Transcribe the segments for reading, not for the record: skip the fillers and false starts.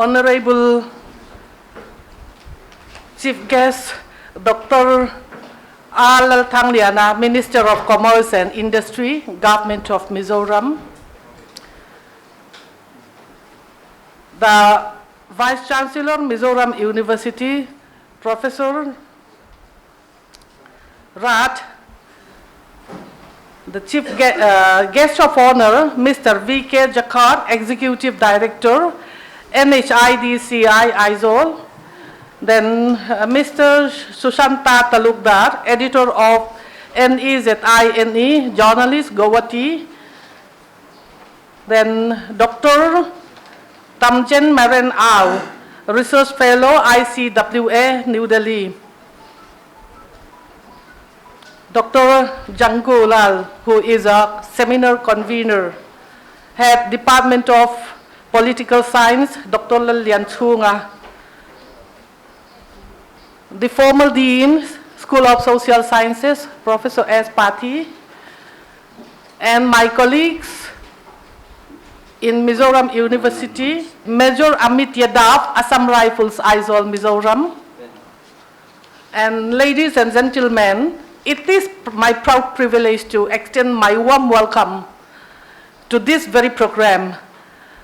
Honorable Chief Guest, Dr.R Lalthangliana, Minister of Commerce and Industry, Government of Mizoram. The Vice Chancellor, Mizoram University, Professor Rat, the Chief Guest of Honor, Mr. V.K. Jakar, Executive Director, NHIDCI ISOL, then Mr. Sushanta Talukdar, Editor of NEZINE, Journalist, Guwahati, then Dr. Tamjen Maren Au, Research Fellow, ICWA, New Delhi. Dr. Jangku Lal, who is a seminar convener, Head Department of Political Science, Dr. Lalthangliana. The former Dean, School of Social Sciences, Professor S. Pathi, and my colleagues in Mizoram University, Major Amit Yadav, Assam Rifles, Aizawl, Mizoram. And ladies and gentlemen, it is my proud privilege to extend my warm welcome to this very program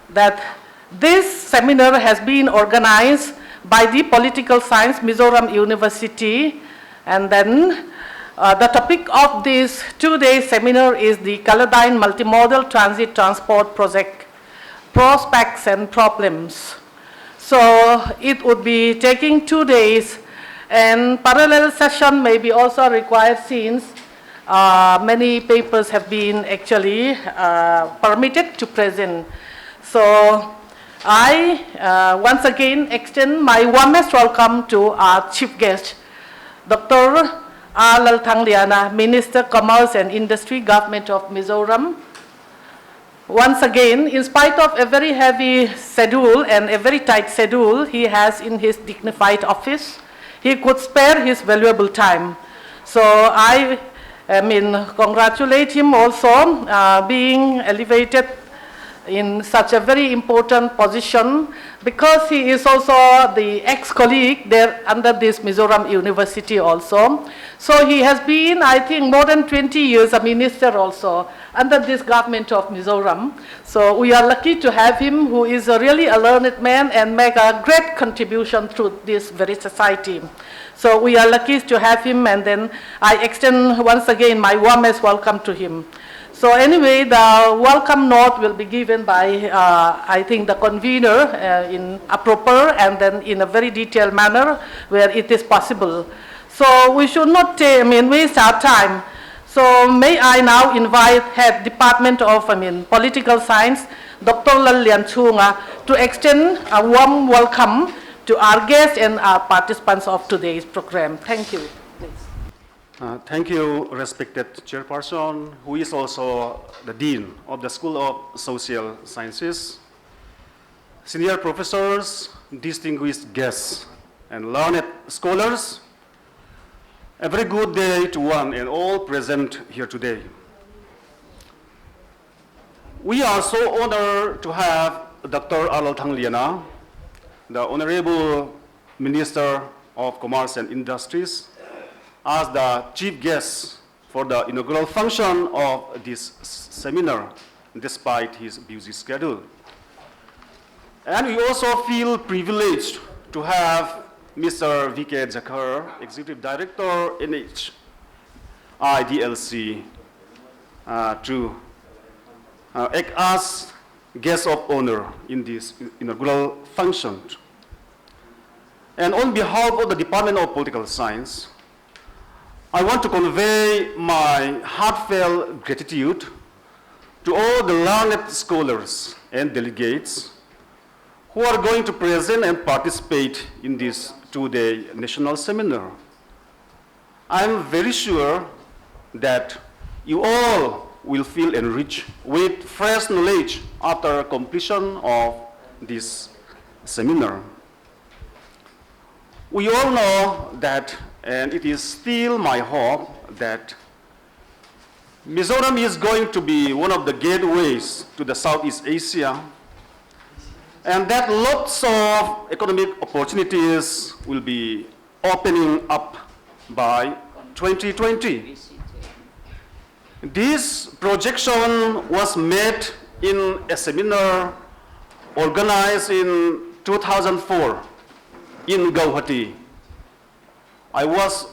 that this seminar has been organized by the Political Science Mizoram University, and then the topic of this two-day seminar is the Kaladan Multi-modal Transit Transport Project, Prospects and Problems. So it would be taking 2 days, and parallel session may be also required since many papers have been actually permitted to present. So I once again extend my warmest welcome to our chief guest, Dr.R Lalthangliana, Minister Commerce and Industry, Government of Mizoram. Once again, in spite of a very heavy schedule and a very tight schedule he has in his dignified office, he could spare his valuable time. So I congratulate him also being elevated in such a very important position, because he is also the ex-colleague there under this Mizoram University also. So he has been, I think, more than 20 years a minister also under this government of Mizoram. So we are lucky to have him, who is really a learned man and make a great contribution to this very society. So we are lucky to have him, and then I extend once again my warmest welcome to him. So anyway, the welcome note will be given by, I think, the convener in a proper and then in a very detailed manner where it is possible. So we should not waste our time. So may I now invite Head Department of Political Science, Dr. Lalthangliana, to extend a warm welcome to our guests and our participants of today's program. Thank you. Thank you, respected Chairperson, who is also the Dean of the School of Social Sciences, senior professors, distinguished guests, and learned scholars. A very good day to one and all present here today. We are so honored to have Dr.R Lalthangliana, the Honorable Minister of Commerce and Industries, as the chief guest for the inaugural function of this seminar, despite his busy schedule. And we also feel privileged to have Mr. V.K. Jakar, Executive Director, NHIDCI, to act as guest of honor in this inaugural function. And on behalf of the Department of Political Science, I want to convey my heartfelt gratitude to all the learned scholars and delegates who are going to present and participate in this two-day national seminar. I'm very sure that you all will feel enriched with fresh knowledge after completion of this seminar. We all know that, and it is still my hope, that Mizoram is going to be one of the gateways to the Southeast Asia, and that lots of economic opportunities will be opening up by 2020. This projection was made in a seminar organized in 2004 in Guwahati. I was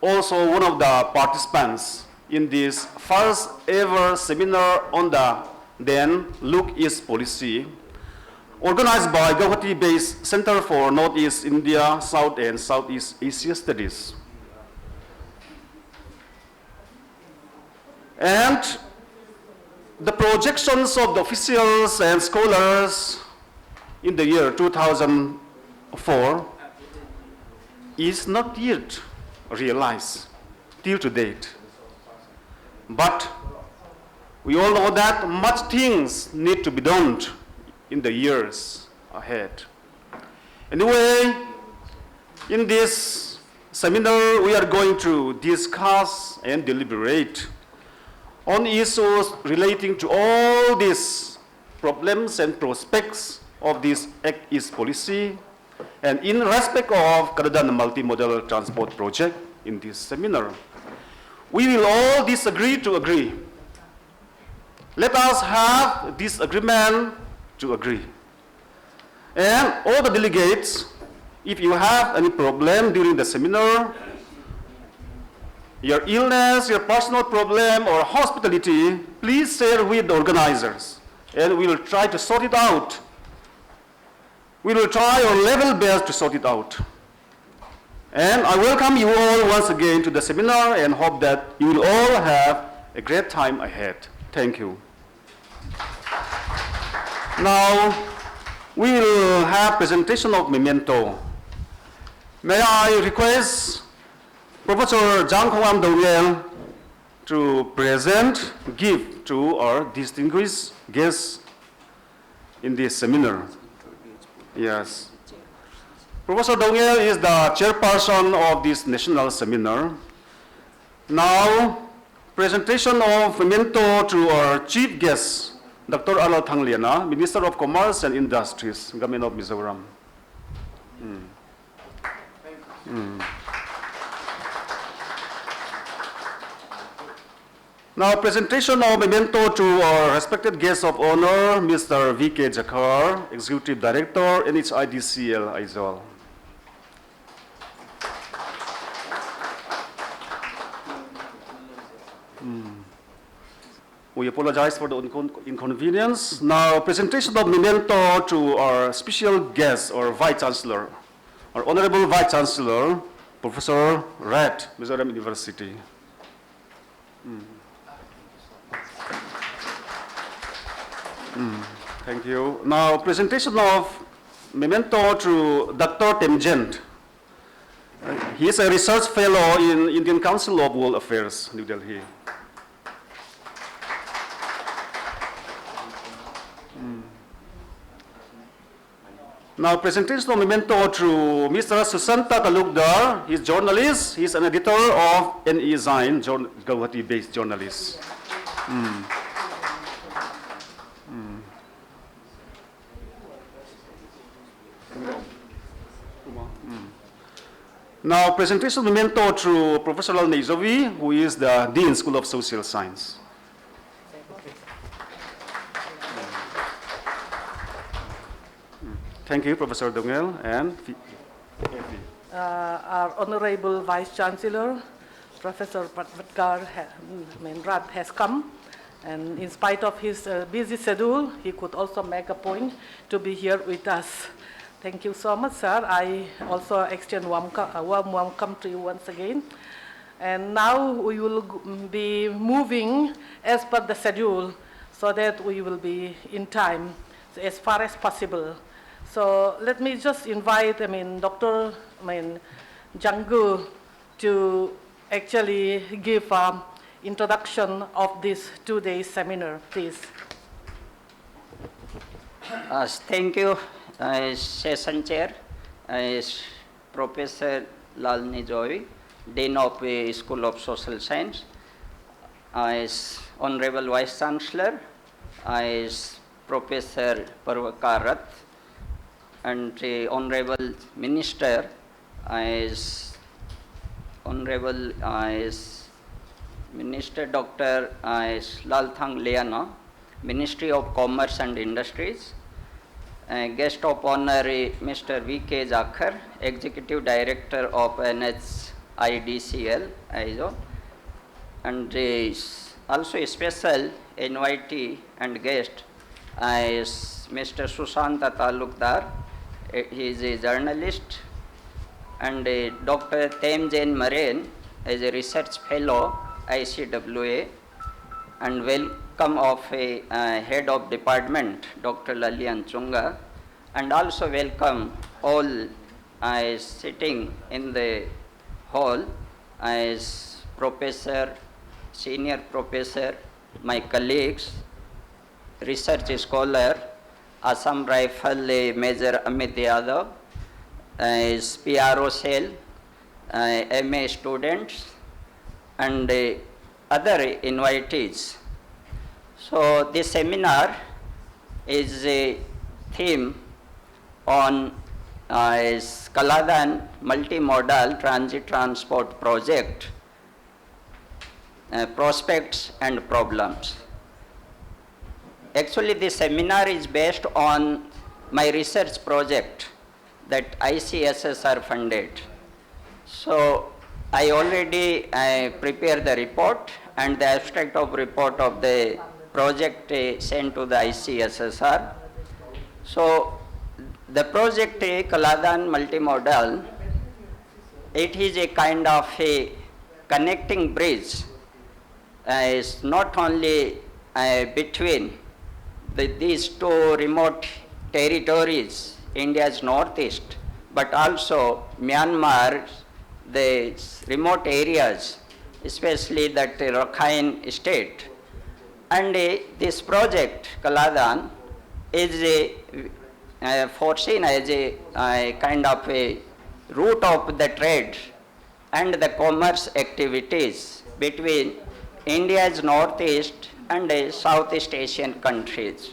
also one of the participants in this first ever seminar on the then Look East policy, organized by Guwahati-based Center for Northeast India, South and Southeast Asia Studies. And the projections of the officials and scholars in the year 2004 is not yet realized till to date. But we all know that much things need to be done in the years ahead. Anyway, in this seminar, we are going to discuss and deliberate on issues relating to all these problems and prospects of this Act East policy, and in respect of Kaladan Multi-modal transport project in this seminar. We will all disagree to agree. Let us have disagreement to agree. And all the delegates, if you have any problem during the seminar, your illness, your personal problem, or hospitality, please share with the organizers, and we will try to sort it out. We will try our level best to sort it out. And I welcome you all once again to the seminar and hope that you will all have a great time ahead. Thank you. Now, we will have presentation of memento. May I request Professor Kong Dongel to present, give to our distinguished guests in this seminar. Yes. Professor Dongel is the chairperson of this national seminar. Now, presentation of memento to our chief guest, Dr.R Lalthangliana, Minister of Commerce and Industries, Government of Mizoram. Now, presentation of memento to our respected guest of honor, Mr. V.K. Jakar, Executive Director, NHIDCL Aizawl. We apologize for the inconvenience. Now, presentation of memento to our special guest, or Vice Chancellor, our Honorable Vice Chancellor, Professor Rat, Mizoram University. Thank you. Now, presentation of memento to Dr. Temjent. He is a research fellow in Indian Council of World Affairs, New Delhi. Now, presentation of memento to Mr. Susanta Talukdar. He's journalist. He's an editor of NE Zain, Guwahati-based journalist. Now, presentation memento to Professor Lal Neizovi, who is the Dean, School of Social Science. Thank you, Professor Dongel. And our Honorable Vice Chancellor, Professor Dr.R Rat has come, and in spite of his busy schedule, he could also make a point to be here with us. Thank you so much, sir. I also extend a warm welcome to you once again. And now we will be moving as per the schedule so that we will be in time as far as possible. So let me just invite, Dr. Janggu to actually give introduction of this two-day seminar, please. Thank you, Session Chair, Professor Lal Neizovi, Dean of the School of Social Science, Honorable Vice Chancellor, Professor Rat, and Honorable Minister is Minister Dr.R Lalthangliana, Ministry of Commerce and Industries. Guest of honor Mr. V.K. Jakhar, Executive Director of NHIDCL, ISO, and also a special invitee and guest is Mr. Sushanta Talukdar. He is a journalist, and Dr. Temjen Maren is a research fellow, ICWA, and welcome of a head of department, Dr. Lalian Chunga, and also welcome all sitting in the hall as professor, senior professor, my colleagues, research scholar, Assam Rifle Major Amit Yadav, as PRO cell, MA students, and other invitees. So this seminar is a theme on is Kaladan Multi-modal Transit Transport Project, prospects and problems. Actually, this seminar is based on my research project that ICSSR funded. So I already prepared the report and the abstract of report of the project sent to the ICSSR. So the project Kaladan Multi-modal, it is a kind of a connecting bridge. It's not only between these two remote territories, India's northeast, but also Myanmar, the remote areas, especially that Rakhine state. And this project, Kaladan, is foreseen as a kind of a route of the trade and the commerce activities between India's northeast and Southeast Asian countries.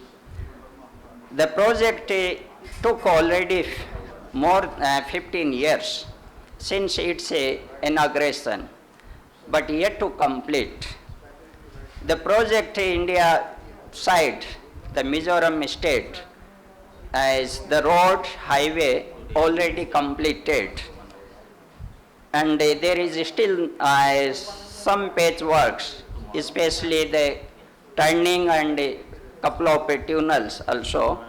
The project took already more 15 years since its inauguration, but yet to complete. The project India side, the Mizoram state, as the road, highway already completed, and there is still some patchworks, especially the turning and a couple of tunnels also.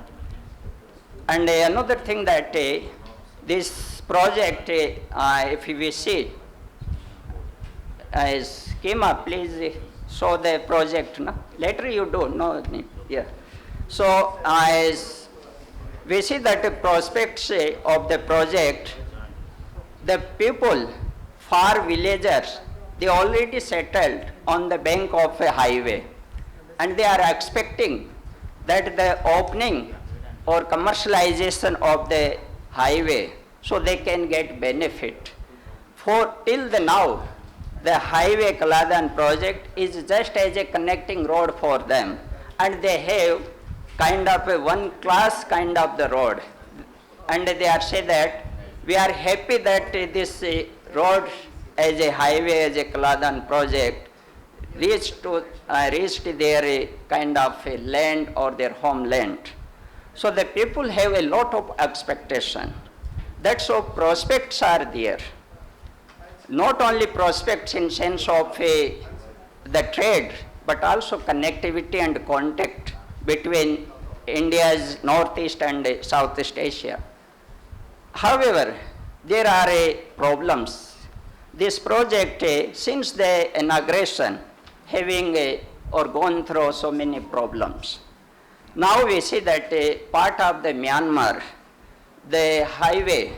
And another thing that this project, if we see, schema, please show the project. No? Later you do, no need. Yeah. So as we see that the prospects of the project, the people, far villagers, they already settled on the bank of a highway, and they are expecting that the opening or commercialization of the highway, so they can get benefit. For till the now, the highway Kaladan project is just as a connecting road for them, and they have kind of a one class kind of the road, and they are say that we are happy that this road as a highway, as a Kaladan project reached their kind of a land or their homeland. So the people have a lot of expectation. That's how prospects are there. Not only prospects in sense of the trade, but also connectivity and contact between India's northeast and Southeast Asia. However, there are problems. This project, since the inauguration, having or gone through so many problems. Now we see that part of the Myanmar, the highway,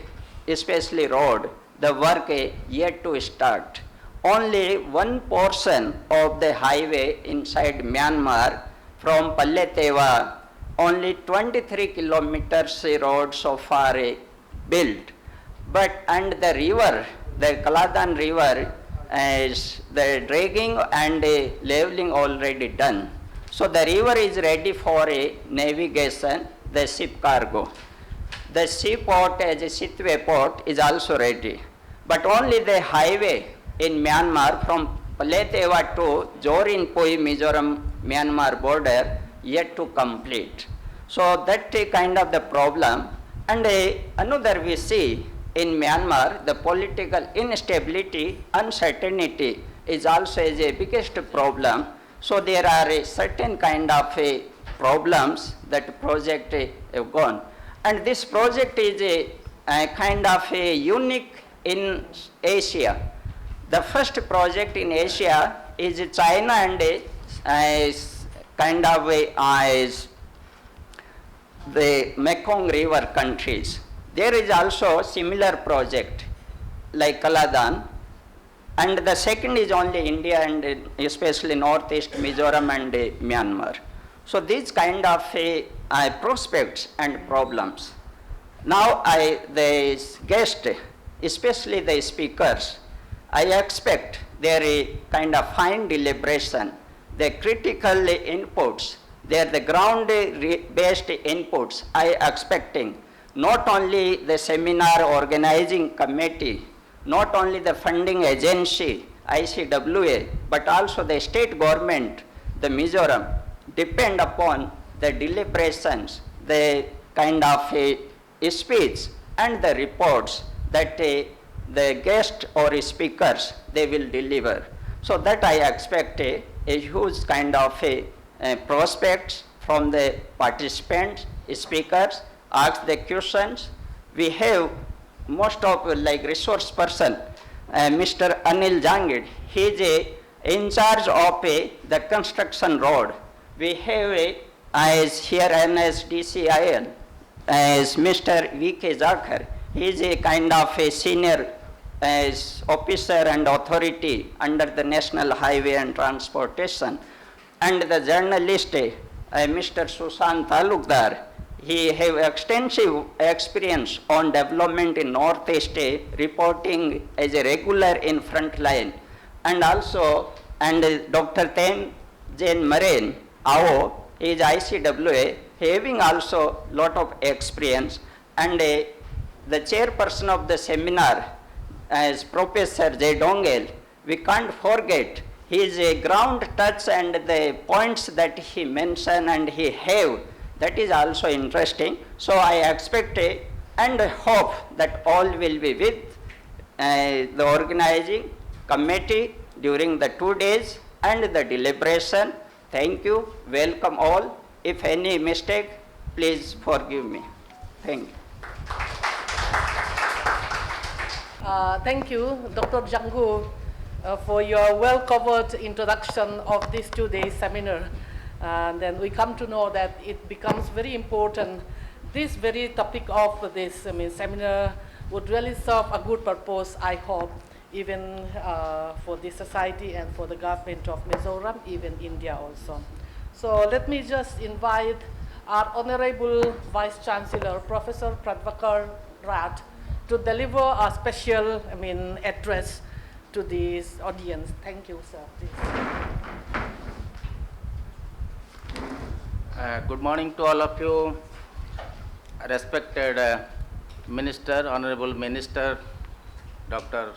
especially road, the work yet to start. Only one portion of the highway inside Myanmar from Palleteva, only 23 kilometers road so far built. But and the river, the Kaladan river, is the dragging and leveling already done. So the river is ready for a navigation, the ship cargo. the seaport as a Sitwe port is also ready. But only the highway in Myanmar from Paleteva to Jorinpui, Mizoram, Myanmar border yet to complete. So that kind of the problem. And another we see in Myanmar, the political instability, uncertainty is also a biggest problem. So there are a certain kind of problems that project have gone. And this project is a kind of a unique in Asia. The first project in Asia is China and kind of the Mekong River countries. There is also similar project like Kaladan, and the second is only India and especially Northeast Mizoram and Myanmar. So these kind of prospects and problems. Now the guest, especially the speakers, I expect their kind of fine deliberation, the critical inputs, the ground-based inputs I expecting, not only the seminar organizing committee, not only the funding agency, ICWA, but also the state government, the Mizoram, depend upon the deliberations, the kind of speech and the reports that the guest or speakers they will deliver. So that I expect a huge kind of prospects from the participants, speakers, ask the questions. We have most of like resource person, Mr. Anil Jangid, he is in charge of the construction road. We have as here NSDCIL as Mr. V.K. Zakhar. He is a kind of a senior officer and authority under the National Highway and Transportation. And the journalist, Mr. Sushant Talukdar, he have extensive experience on development in Northeast, reporting as a regular in front line. And also, Dr. Ten Jane Marine, AO, is ICWA, having also lot of experience. And the chairperson of the seminar, as Professor J. Dongel, we can't forget his ground touch and the points that he mentioned and he have, that is also interesting. So I expect and hope that all will be with the organizing committee during the 2 days and the deliberation. Thank you, welcome all. If any mistake, please forgive me. Thank you. Thank you, Dr. Jangu, for your well-covered introduction of this 2-day seminar. And then we come to know that it becomes very important. This very topic of this seminar would really serve a good purpose, I hope, even for the society and for the government of Mizoram, even India also. So let me just invite our Honorable Vice Chancellor, Professor Pratvakar Rat, to deliver a special address to this audience. Thank you, sir. Please. Good morning to all of you. Respected Minister, Honorable Minister Dr.R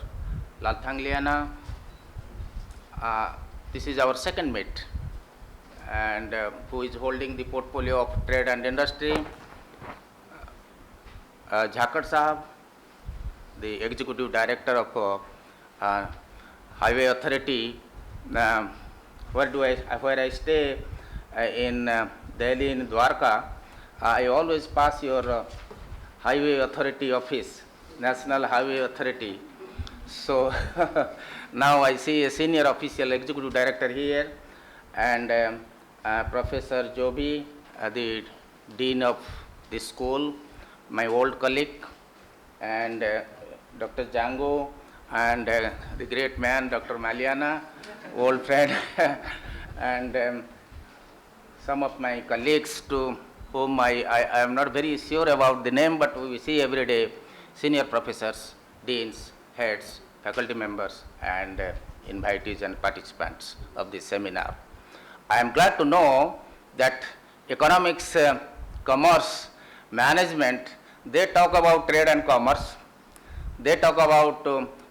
Lalthangliana. This is our second meet, and who is holding the portfolio of trade and industry. Jhakar Sahab, the Executive Director of Highway Authority, where I stay in Delhi, in Dwarka. I always pass your Highway Authority office, National Highway Authority. So now I see a senior official executive director here, and Professor Joby, the dean of the school, my old colleague, and Dr. Jango, and the great man, Dr. Maliana, old friend, and some of my colleagues to whom I am not very sure about the name, but we see every day, senior professors, deans, heads, faculty members, and invitees and participants of this seminar. I am glad to know that economics, commerce, management they talk about trade and commerce, they talk about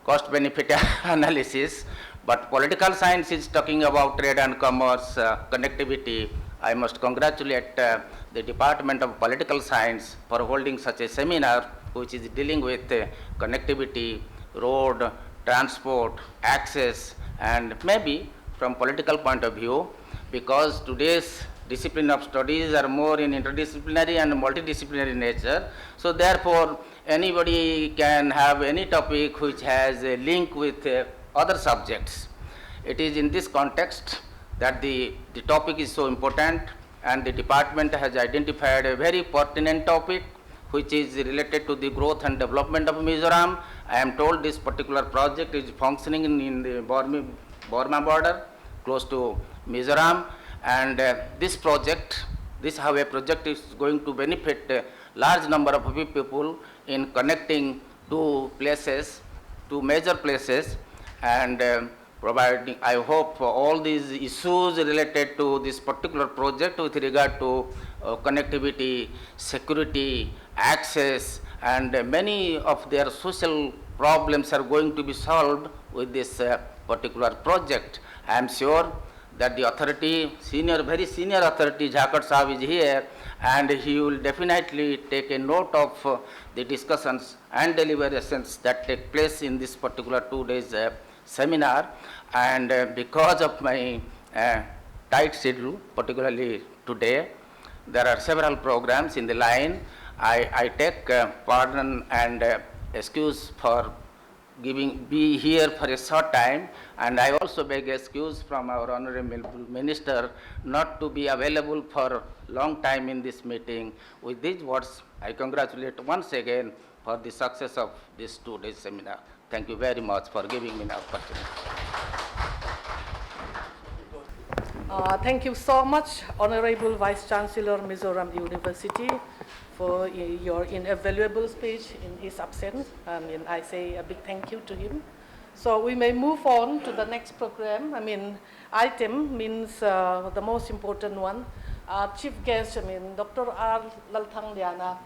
cost-benefit analysis, but political science is talking about trade and commerce, connectivity. I must congratulate the Department of Political Science for holding such a seminar which is dealing with connectivity, road, transport, access, and maybe from political point of view, because today's discipline of studies are more in interdisciplinary and multidisciplinary nature. So therefore, anybody can have any topic which has a link with other subjects. It is in this context that the topic is so important, and the department has identified a very pertinent topic which is related to the growth and development of Mizoram. I am told this particular project is functioning in the Burma border, close to Mizoram, and this highway project is going to benefit a large number of people in connecting two places, two major places, and providing, I hope, all these issues related to this particular project with regard to connectivity, security, access, and many of their social problems are going to be solved with this particular project. I am sure that the authority, very senior authority, Jhakar Sahab is here, and he will definitely take a note of the discussions and deliberations that take place in this particular 2 days seminar. And because of my tight schedule, particularly today, there are several programs in the line. I take pardon and excuse for be here for a short time, and I also beg excuse from our Honorable Minister not to be available for long time in this meeting. With these words, I congratulate once again for the success of this 2 days seminar. Thank you very much for giving me the opportunity. Thank you so much, Honorable Vice Chancellor, Mizoram University, for your invaluable speech in his absence. I say a big thank you to him. So we may move on to the next program. Item means the most important one. Our chief guest, Dr.R Lalthangliana.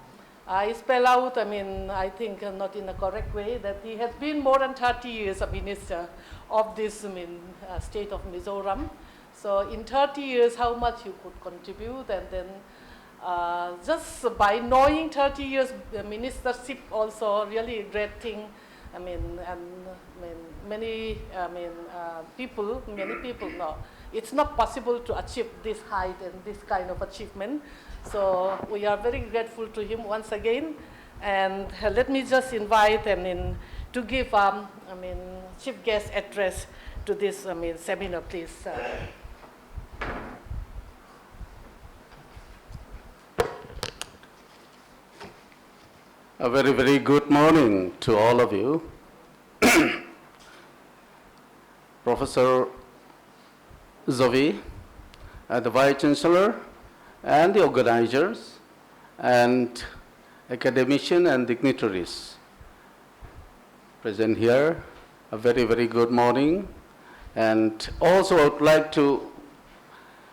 I spell out, I think not in a correct way, that he has been more than 30 years a minister of this state of Mizoram. So in 30 years, how much you could contribute, and then just by knowing 30 years ministership also really a great thing. Many people know it's not possible to achieve this height and this kind of achievement. So we are very grateful to him once again. And let me just invite to give chief guest address to this seminar, please. A very, very good morning to all of you. Professor Zoe, the Vice Chancellor, and the organizers, and academicians and dignitaries present here, a very, very good morning. And also I would like to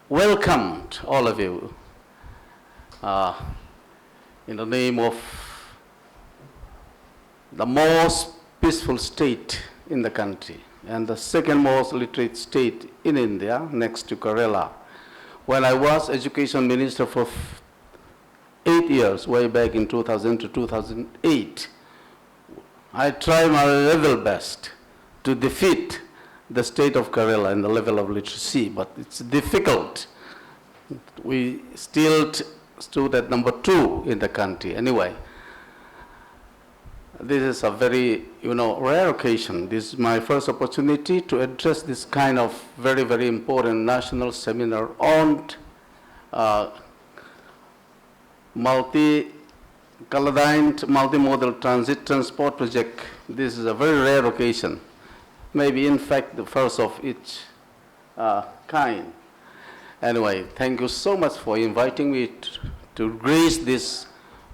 welcome all of you in the name of the most peaceful state in the country and the second most literate state in India, next to Kerala. When I was Education Minister for 8 years, way back in 2000 to 2008, I tried my level best to defeat the state of Kerala in the level of literacy, but it's difficult. We still stood at number 2 in the country. Anyway, this is a very, rare occasion. This is my first opportunity to address this kind of very, very important national seminar on Kaladan Multi-modal transit transport project. This is a very rare occasion. Maybe, in fact, the first of its kind. Anyway, thank you so much for inviting me to grace this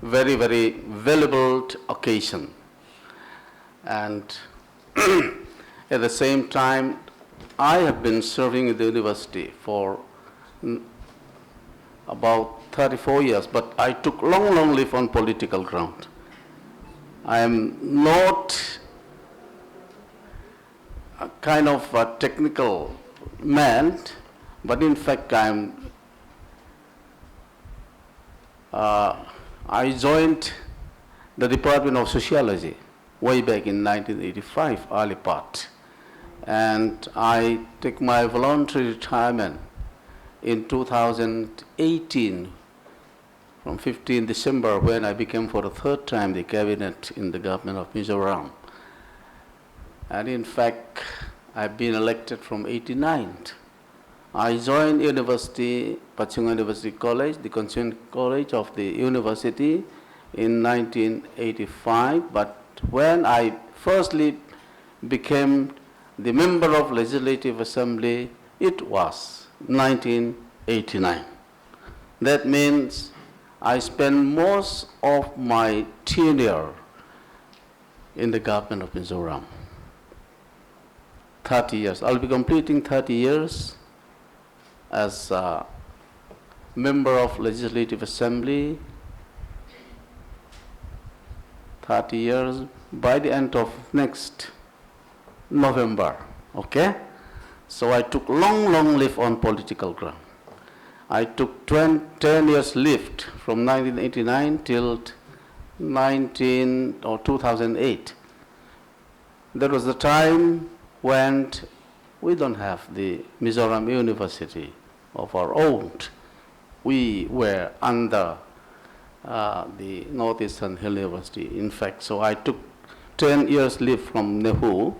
very, very valuable occasion. And at the same time, I have been serving in the university for about 34 years, but I took long leave on political ground. I am not a kind of a technical man, but in fact I joined the Department of Sociology way back in 1985, early part. And I took my voluntary retirement in 2018 from 15 December when I became for the third time the cabinet in the government of Mizoram. And in fact, I've been elected from 89. I joined university, Pachunga University College, the Constituent College of the university in 1985, but when I firstly became the member of Legislative Assembly, it was 1989. That means I spent most of my tenure in the government of Mizoram. 30 years. I'll be completing 30 years as a member of Legislative Assembly. 30 years by the end of next November, okay? So I took long leave on political ground. I took 10 years leave from 1989 till 2008. That was the time when we don't have the Mizoram University of our own. We were under the Northeastern Hill University, in fact. So I took 10 years leave from Nehu,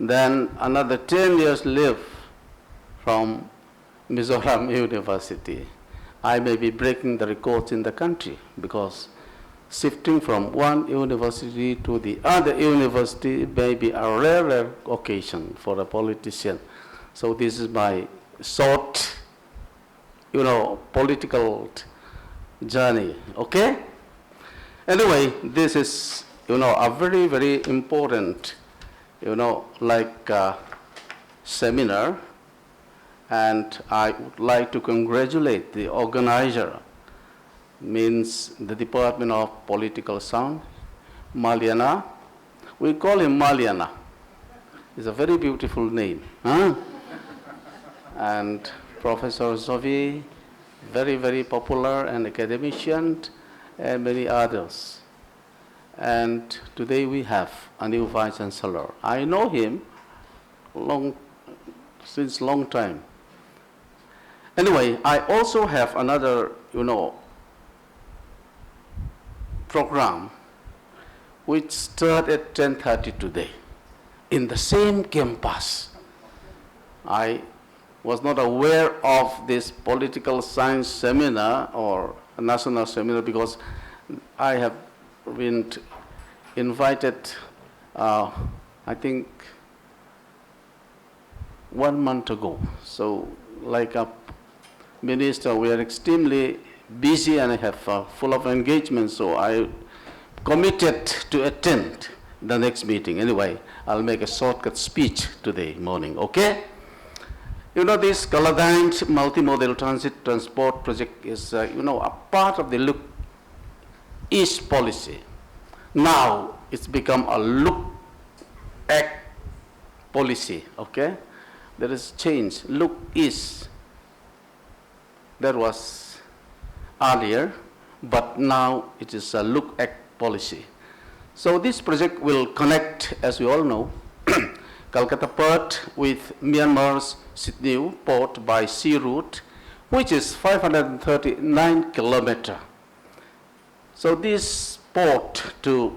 then another 10 years leave from Mizoram University. I may be breaking the records in the country because shifting from one university to the other university may be a rare occasion for a politician. So this is my short, political journey, okay? Anyway, this is, a very important, seminar, and I would like to congratulate the organizer, means the Department of Political Science, Maliana. We call him Maliana. It's a very beautiful name, huh? And Professor Zovi, very popular and academician, and many others. And today we have a new Vice Chancellor. I know him since long time. Anyway, I also have another, program which started at 10:30 today in the same campus. I was not aware of this political science seminar or a national seminar because I have been invited, I think, 1 month ago. So like a minister, we are extremely busy and I have full of engagement, so I committed to attend the next meeting. Anyway, I'll make a shortcut speech today morning, okay? This Kaladan Multi-modal transport project is, a part of the Look East policy. Now it's become a Look Act policy, okay? There is change. Look East. That was earlier, but now it is a Look Act policy. So this project will connect, as we all know, Calcutta port with Myanmar's Sydney port by sea route, which is 539 kilometers. So this port to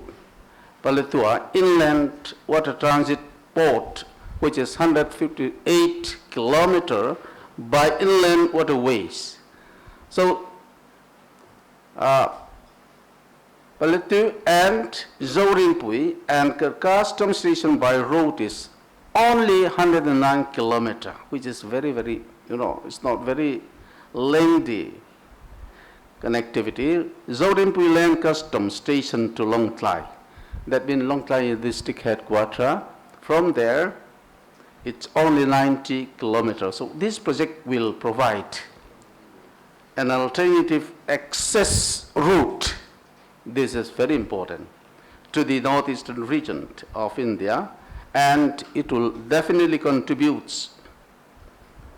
Paletua inland water transit port, which is 158 kilometers by inland waterways. So Paletu and Zoringpui and Custom Station by road is only 109 kilometers, which is very, it's not very lengthy connectivity. Zoringpui Land Custom Station to Long Klai. That means Long Klai is district headquarters. From there, it's only 90 kilometers. So this project will provide an alternative access route. This is very important to the northeastern region of India, and it will definitely contribute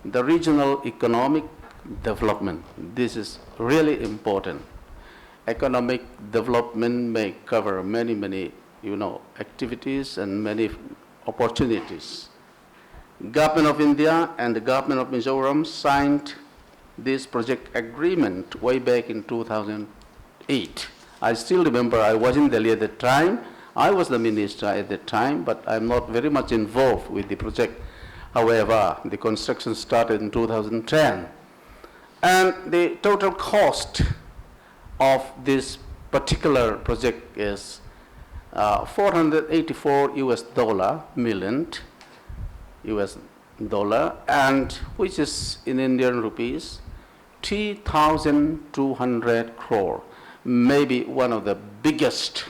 the regional economic development. This is really important. Economic development may cover many, activities and many opportunities. Government of India and the Government of Mizoram signed this project agreement way back in 2008. I still remember I was in Delhi at the time. I was the minister at the time, but I'm not very much involved with the project. However, the construction started in 2010. And the total cost of this particular project is $484 million US dollar, and which is in Indian rupees 3,200 crore, maybe one of the biggest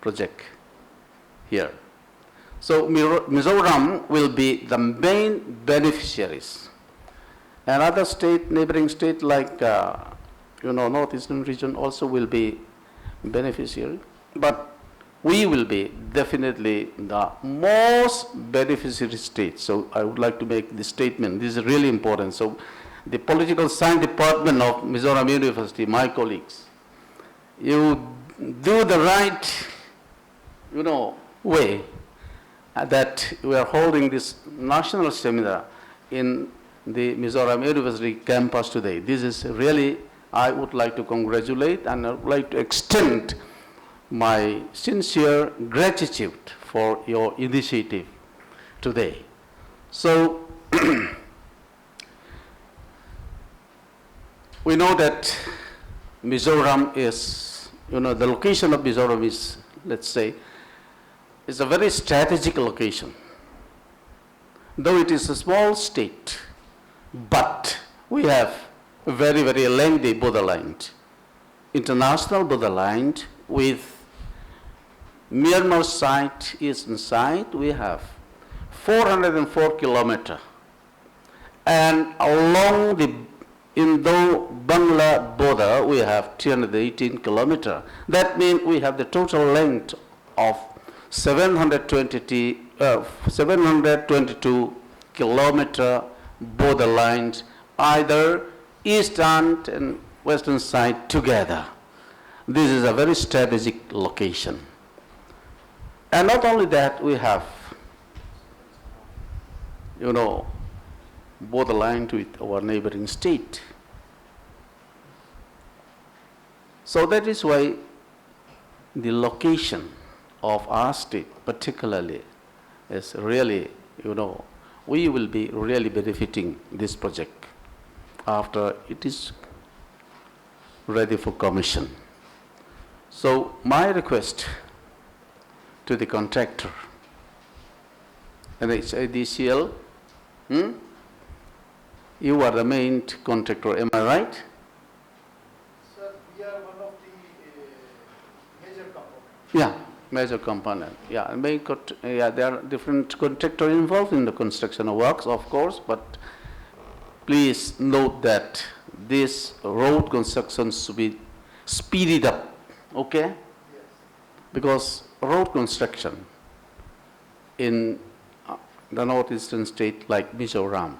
project here. So Mizoram will be the main beneficiaries. Another state, neighboring state like northeastern region also will be beneficiary, but we will be definitely the most beneficiary state. So I would like to make this statement. This is really important. So the political science department of Mizoram University, my colleagues, you do the right, way that we are holding this national seminar in the Mizoram University campus today. This is really, I would like to congratulate, and I would like to extend my sincere gratitude for your initiative today. So, we know that Mizoram is, the location of Mizoram is, let's say, is a very strategic location. Though it is a small state, but we have a very lengthy borderline, international borderline with Myanmar side, eastern side, we have 404 kilometers. And along the Indo-Bangla border, we have 318 kilometers. That means we have the total length of 722 kilometer borderlines, either eastern and western side together. This is a very strategic location. And not only that, we have, borderline with our neighboring state. So that is why the location of our state particularly is really, we will be really benefiting this project after it is ready for commission. So my request to the contractor, and it's ADCL, you are the main contractor, am I right? Sir, we are one of the major components. Yeah, major component. Yeah, there are different contractors involved in the construction of works, of course, but please note that this road construction should be speeded up, okay? Yes. Because road construction in the northeastern state like Mizoram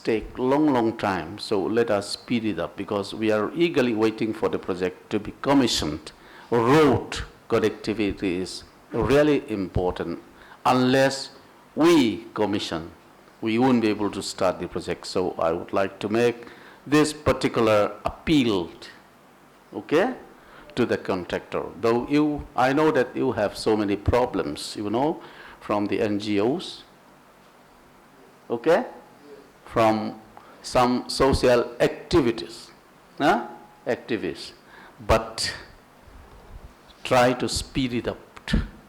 take long time, so let us speed it up because we are eagerly waiting for the project to be commissioned. Road connectivity is really important. Unless we commission, we won't be able to start the project. So I would like to make this particular appeal, okay, to the contractor. Though I know that you have so many problems, from the NGOs, okay, from some social activities, activists, but try to speed it up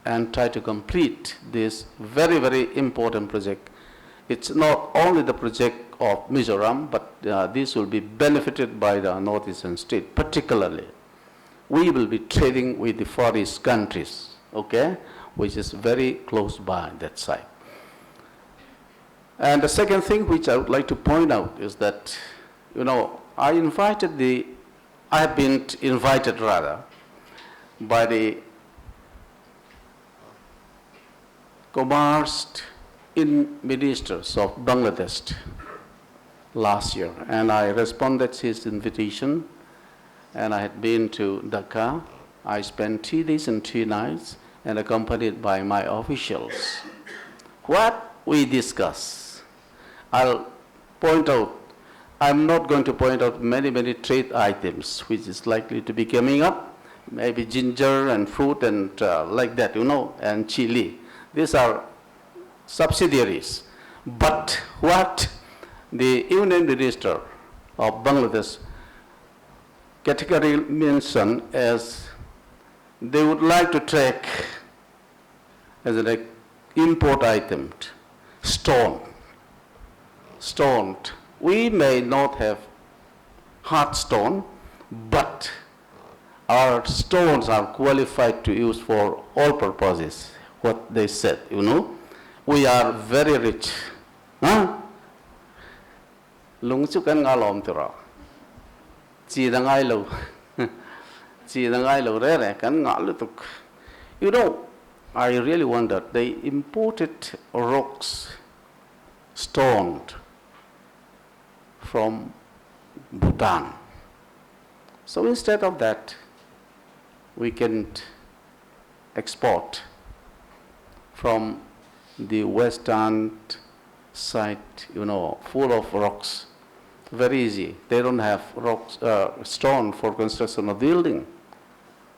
and try to complete this very important project. It's not only the project of Mizoram, but this will be benefited by the northeastern state. Particularly, we will be trading with the forest countries, okay, which is very close by that side. And the second thing which I would like to point out is that, I have been invited rather by the Commerce Ministers of Bangladesh last year, and I responded to his invitation, and I had been to Dhaka. I spent 3 days and 3 nights and accompanied by my officials. What we discuss, I'll point out, I'm not going to point out many trade items which is likely to be coming up, maybe ginger and fruit and like that, and chili. These are subsidiaries. But what the Union Minister of Bangladesh categorically mentioned as they would like to track as an import item, stone. Stoned. We may not have hard stone, but our stones are qualified to use for all purposes. What they said, we are very rich. Lungsu kan ngalom tira. Chi dang ai lo. Chi dang ai lo re kan ngalutuk. I really wonder, they imported rocks, stoned from Bhutan. So instead of that, we can export from the western side, full of rocks. Very easy. They don't have rocks, stone for construction of building,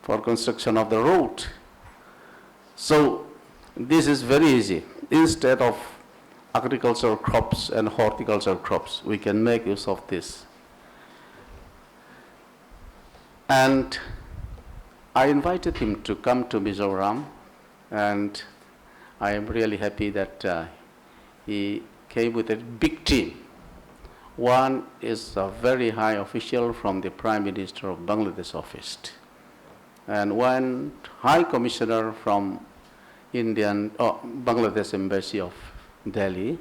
for construction of the road. So this is very easy. Instead of agricultural crops and horticultural crops, we can make use of this. And I invited him to come to Mizoram, and I am really happy that he came with a big team. One is a very high official from the Prime Minister of Bangladesh office, and one high commissioner from Bangladesh Embassy of Delhi,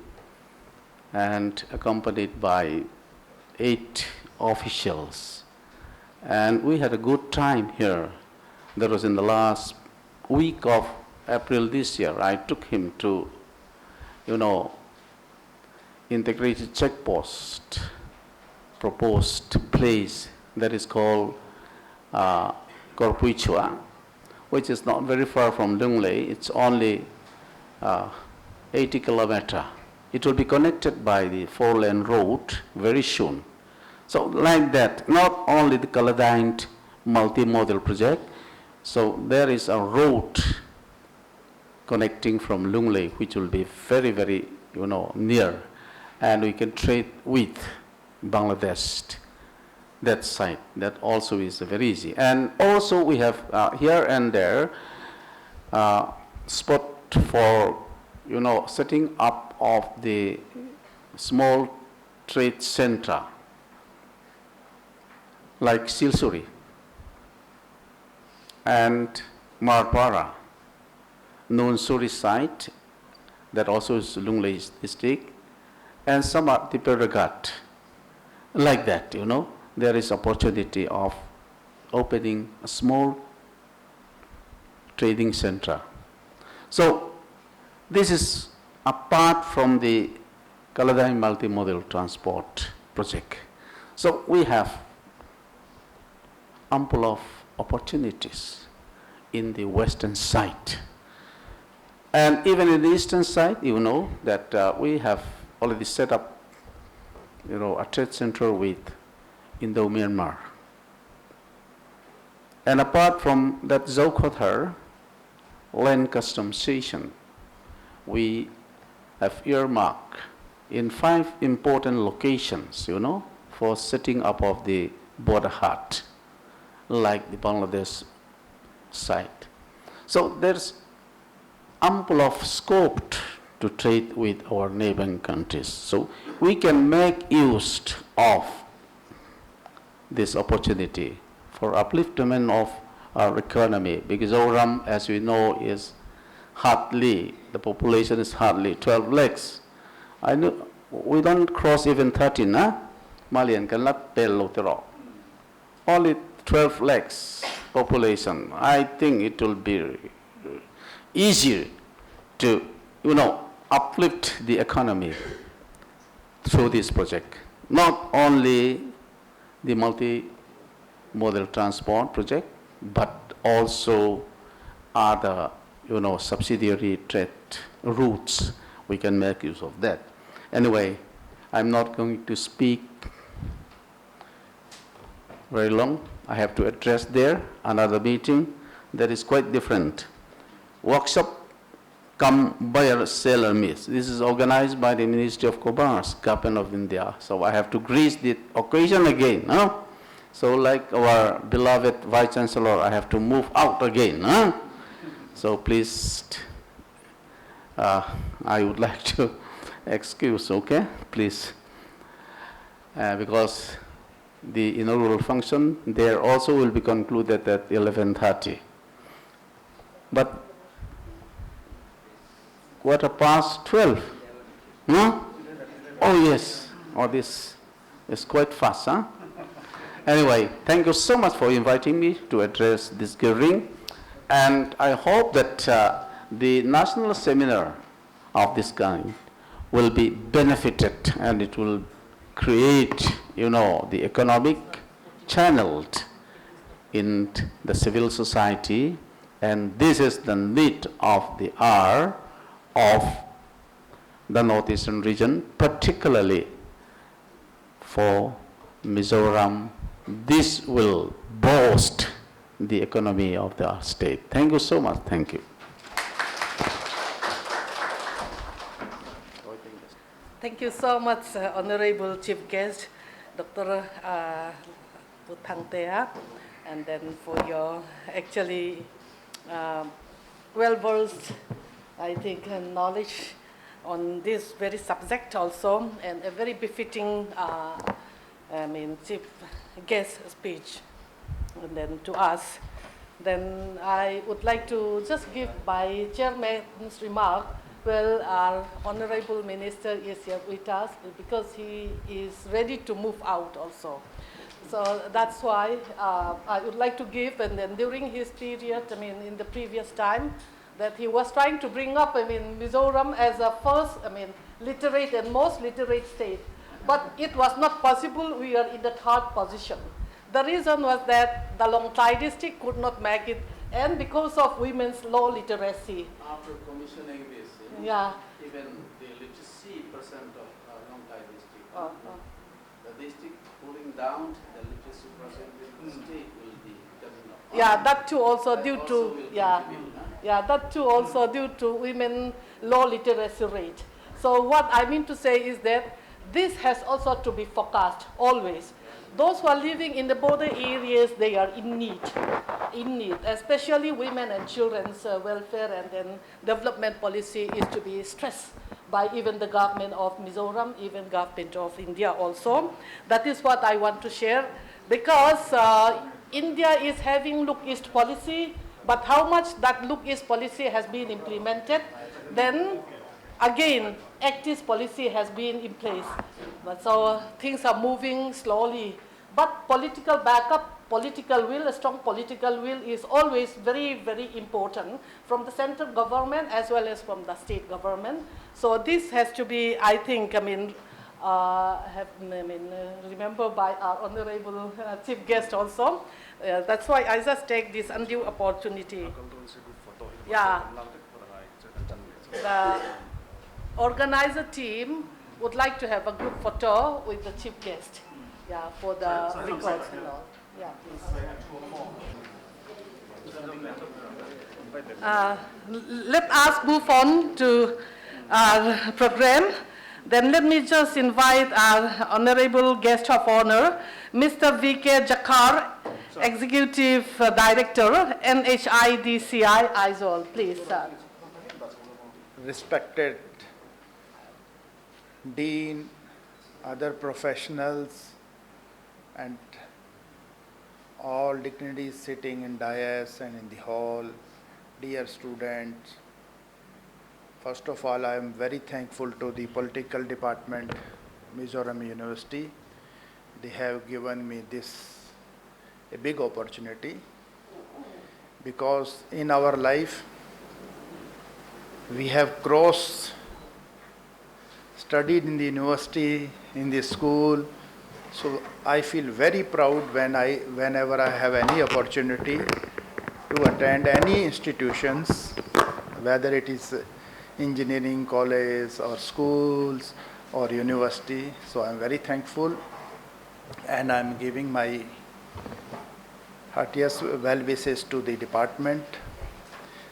and accompanied by 8 officials. And we had a good time here. That was in the last week of April this year. I took him to, integrated checkpost proposed place that is called Korpuichua, which is not very far from Lunglei. It's only 80 kilometers. It will be connected by the 4-lane road very soon. So like that, not only the Kaladan Multi-modal project, so there is a road connecting from Lunglei, which will be very, near, and we can trade with Bangladesh, that side. That also is very easy. And also we have here and there spot for, setting up of the small trade center, like Silsuri and Marpara, Nunsuri site, that also is Lunglei district, and some are the Peragat. Like that, there is opportunity of opening a small trading center. So this is apart from the Kaladan Multi-modal transport project. So we have ample of opportunities in the western side. And even in the eastern side, that we have already set up, a trade center with Indo-Myanmar. And apart from that Zaukothar land custom station, we have earmarked in 5 important locations, for setting up of the border hut, like the Bangladesh side. So there's ample of scope to trade with our neighboring countries. So we can make use of this opportunity for upliftment of our economy, because Mizoram, as we know, is hardly, the population is hardly 12 lakhs. I know we don't cross even 13, Malian cannot pay lotero. Only 12 lakhs population. I think it will be easier to, uplift the economy through this project. Not only the multi-modal transport project, but also other, subsidiary trade routes. We can make use of that. Anyway, I'm not going to speak very long. I have to address there another meeting that is quite different. Workshop come buyer seller meets. This is organized by the Ministry of Commerce, Government of India. So I have to grace the occasion again. Huh? So like our beloved Vice Chancellor, I have to move out again. Huh? So please, I would like to excuse, okay? Please. Because the inaugural function there also will be concluded at 11:30. But 12:15. No? Oh yes. Oh, this is quite fast, huh? Anyway, thank you so much for inviting me to address this gathering. And I hope that the national seminar of this kind will be benefited and it will create, the economic channel in the civil society. And this is the need of the hour of the northeastern region, particularly for Mizoram. This will boost the economy of the state. Thank you so much. Thank you. Thank you so much, Honorable Chief Guest, Dr. Lalthangliana, and then for your actually well-versed, I think, knowledge on this very subject also, and a very befitting, Chief Guest speech, and then to us. Then I would like to just give my chairman's remark. Well, our Honorable Minister is here with us because he is ready to move out also. So that's why I would like to give, and then during his period, in the previous time, that he was trying to bring up, Mizoram as a first, literate and most literate state. But it was not possible. We are in the third position. The reason was that the Longtai district could not make it, and because of women's low literacy. After commissioning this, Yeah. even the literacy percent of Longtai district, the district pulling down the literacy percent in the state will be coming up. Yeah, that too also That due also to, will contribute, huh? yeah, that too also due to women low literacy rate. So what I mean to say is that this has also to be focused always. Those who are living in the border areas, they are in need, especially women and children's welfare, and then development policy is to be stressed by even the government of Mizoram, even government of India also. That is what I want to share, because India is having Look East policy, but how much that Look East policy has been implemented, then again, Act East policy has been in place. But so things are moving slowly. But political backup, political will, a strong political will is always very, very important from the central government as well as from the state government. So this has to be, I think, remembered by our honorable chief guest also. That's why I just take this undue opportunity. Yeah. The organizer team would like to have a group photo with the chief guest. Yeah, for the records and all. Yeah, please. Let us move on to our program. Then let me just invite our honorable guest of honor, Mr. V.K. Jakar, Executive Director, NHIDCI, Aizawl. Please, sir. Respected Dean, other professionals, and all dignitaries sitting in dais and in the hall, dear students. First of all, I am very thankful to the political department, Mizoram University, they have given me a big opportunity, because in our life we have studied in the university, in the school, so I feel very proud whenever I have any opportunity to attend any institutions, whether it is engineering college or schools or university. So I'm very thankful, and I'm giving my heartiest well wishes to the department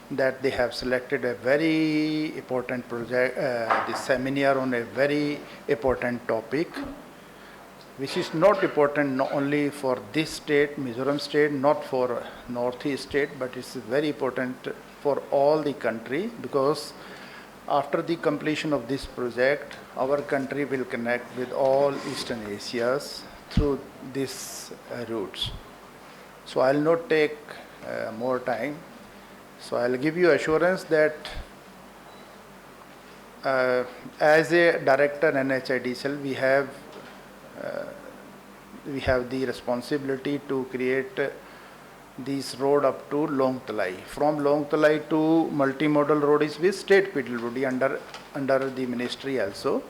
that they have selected a very important project, this seminar on a very important topic, which is not important not only for this state, Mizoram state, not for Northeast state, but it's very important for all the country, because after the completion of this project, our country will connect with all Eastern Asias through these routes. So I'll not take more time. So I'll give you assurance that as a director NHIDCL, we have the responsibility to create this road up to Longtalai. From Longtalai to multimodal road is with state PWD under the ministry also.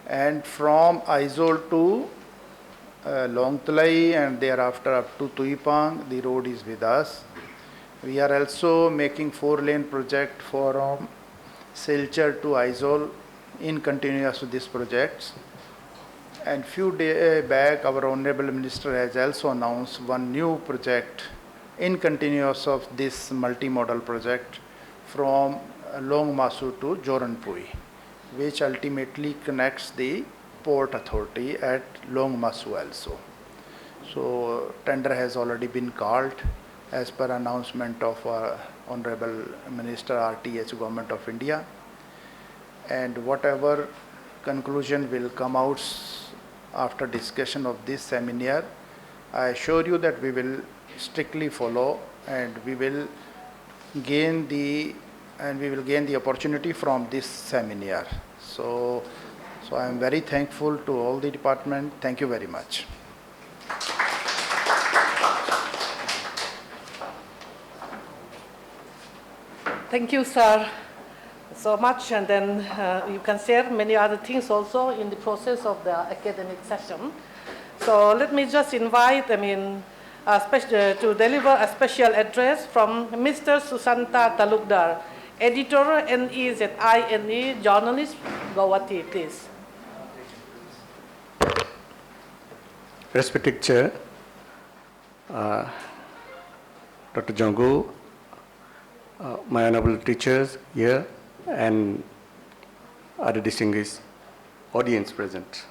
And from Aizawl to Longtalai and thereafter up to Tuipang, the road is with us. We are also making 4-lane project from Silchar to Aizawl in continuous with these projects. And few days back, our Honorable Minister has also announced one new project in continuous of this multimodal project from Longmasu to Joranpui, which ultimately connects the Port Authority at Longmasu also. So tender has already been called as per announcement of Honorable Minister RTH Government of India, and whatever conclusion will come out after discussion of this seminar, I assure you that we will strictly follow, and we will gain the opportunity from this seminar. So I am very thankful to all the department. Thank you very much. Thank you, sir, so much. And then you can share many other things also in the process of the academic session. So let me just invite, to deliver a special address from Mr. Susanta Talukdar, Editor, NEZINE, journalist, Guwahati, please. Respected Chair, Dr. Jongu, my honorable teachers here, and other distinguished audience present.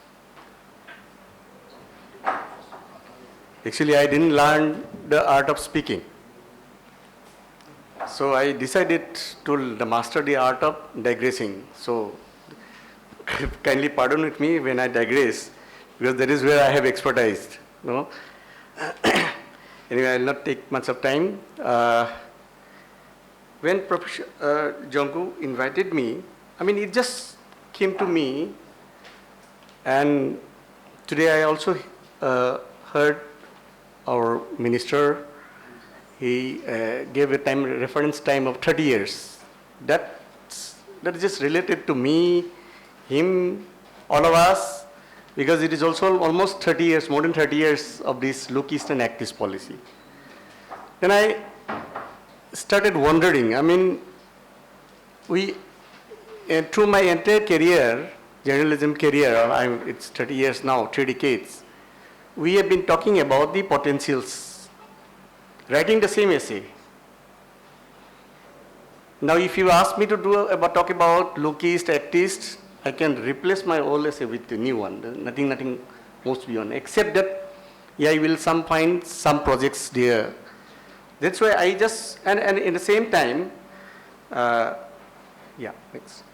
Actually, I didn't learn the art of speaking. So I decided to master the art of digressing. So kindly pardon with me when I digress, because that is where I have expertise. No? Anyway, I will not take much of time. When Professor Jongu invited me, it just came to me, and today I also heard our minister, he gave a reference time of 30 years. That is just related to me, him, all of us, because it is also almost 30 years, more than 30 years of this Look East and Act East policy. Then I started wondering, through my entire career, journalism career, it's 30 years now, 3 decades, we have been talking about the potentials, writing the same essay. Now if you ask me to talk about Look East, Act East, I can replace my old essay with a new one. Nothing moves beyond, except that, I will find some projects there. That's why I just, and in the same time, thanks.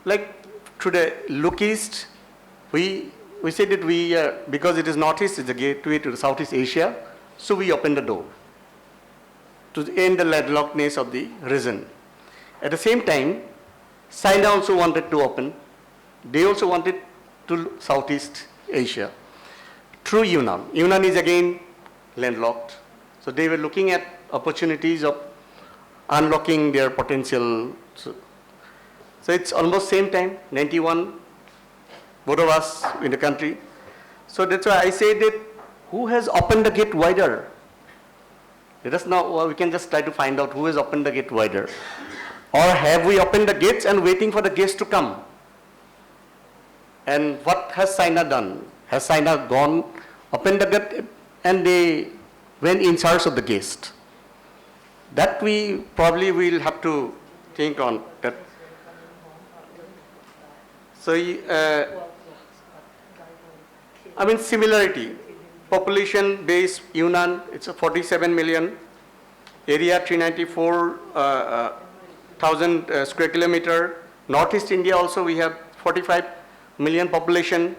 Like today, Look East, we said that because it is Northeast, it's a gateway to the Southeast Asia, so we opened the door to end the landlockness of the region. At the same time, China also wanted to open. They also wanted to Southeast. Asia, through Yunnan. Yunnan is again landlocked. So they were looking at opportunities of unlocking their potential. So it's almost same time, 91, both of us in the country. So that's why I say that who has opened the gate wider? Let us now, well, we can just try to find out who has opened the gate wider. Or have we opened the gates and waiting for the guests to come? And what has China done? Has China gone, opened the gate, and they went in search of the guest? That we probably will have to think on that. So, I mean, similarity. Population base, Yunnan, it's a 47 million. Area 394,000 square kilometer. Northeast India also we have 45 million population.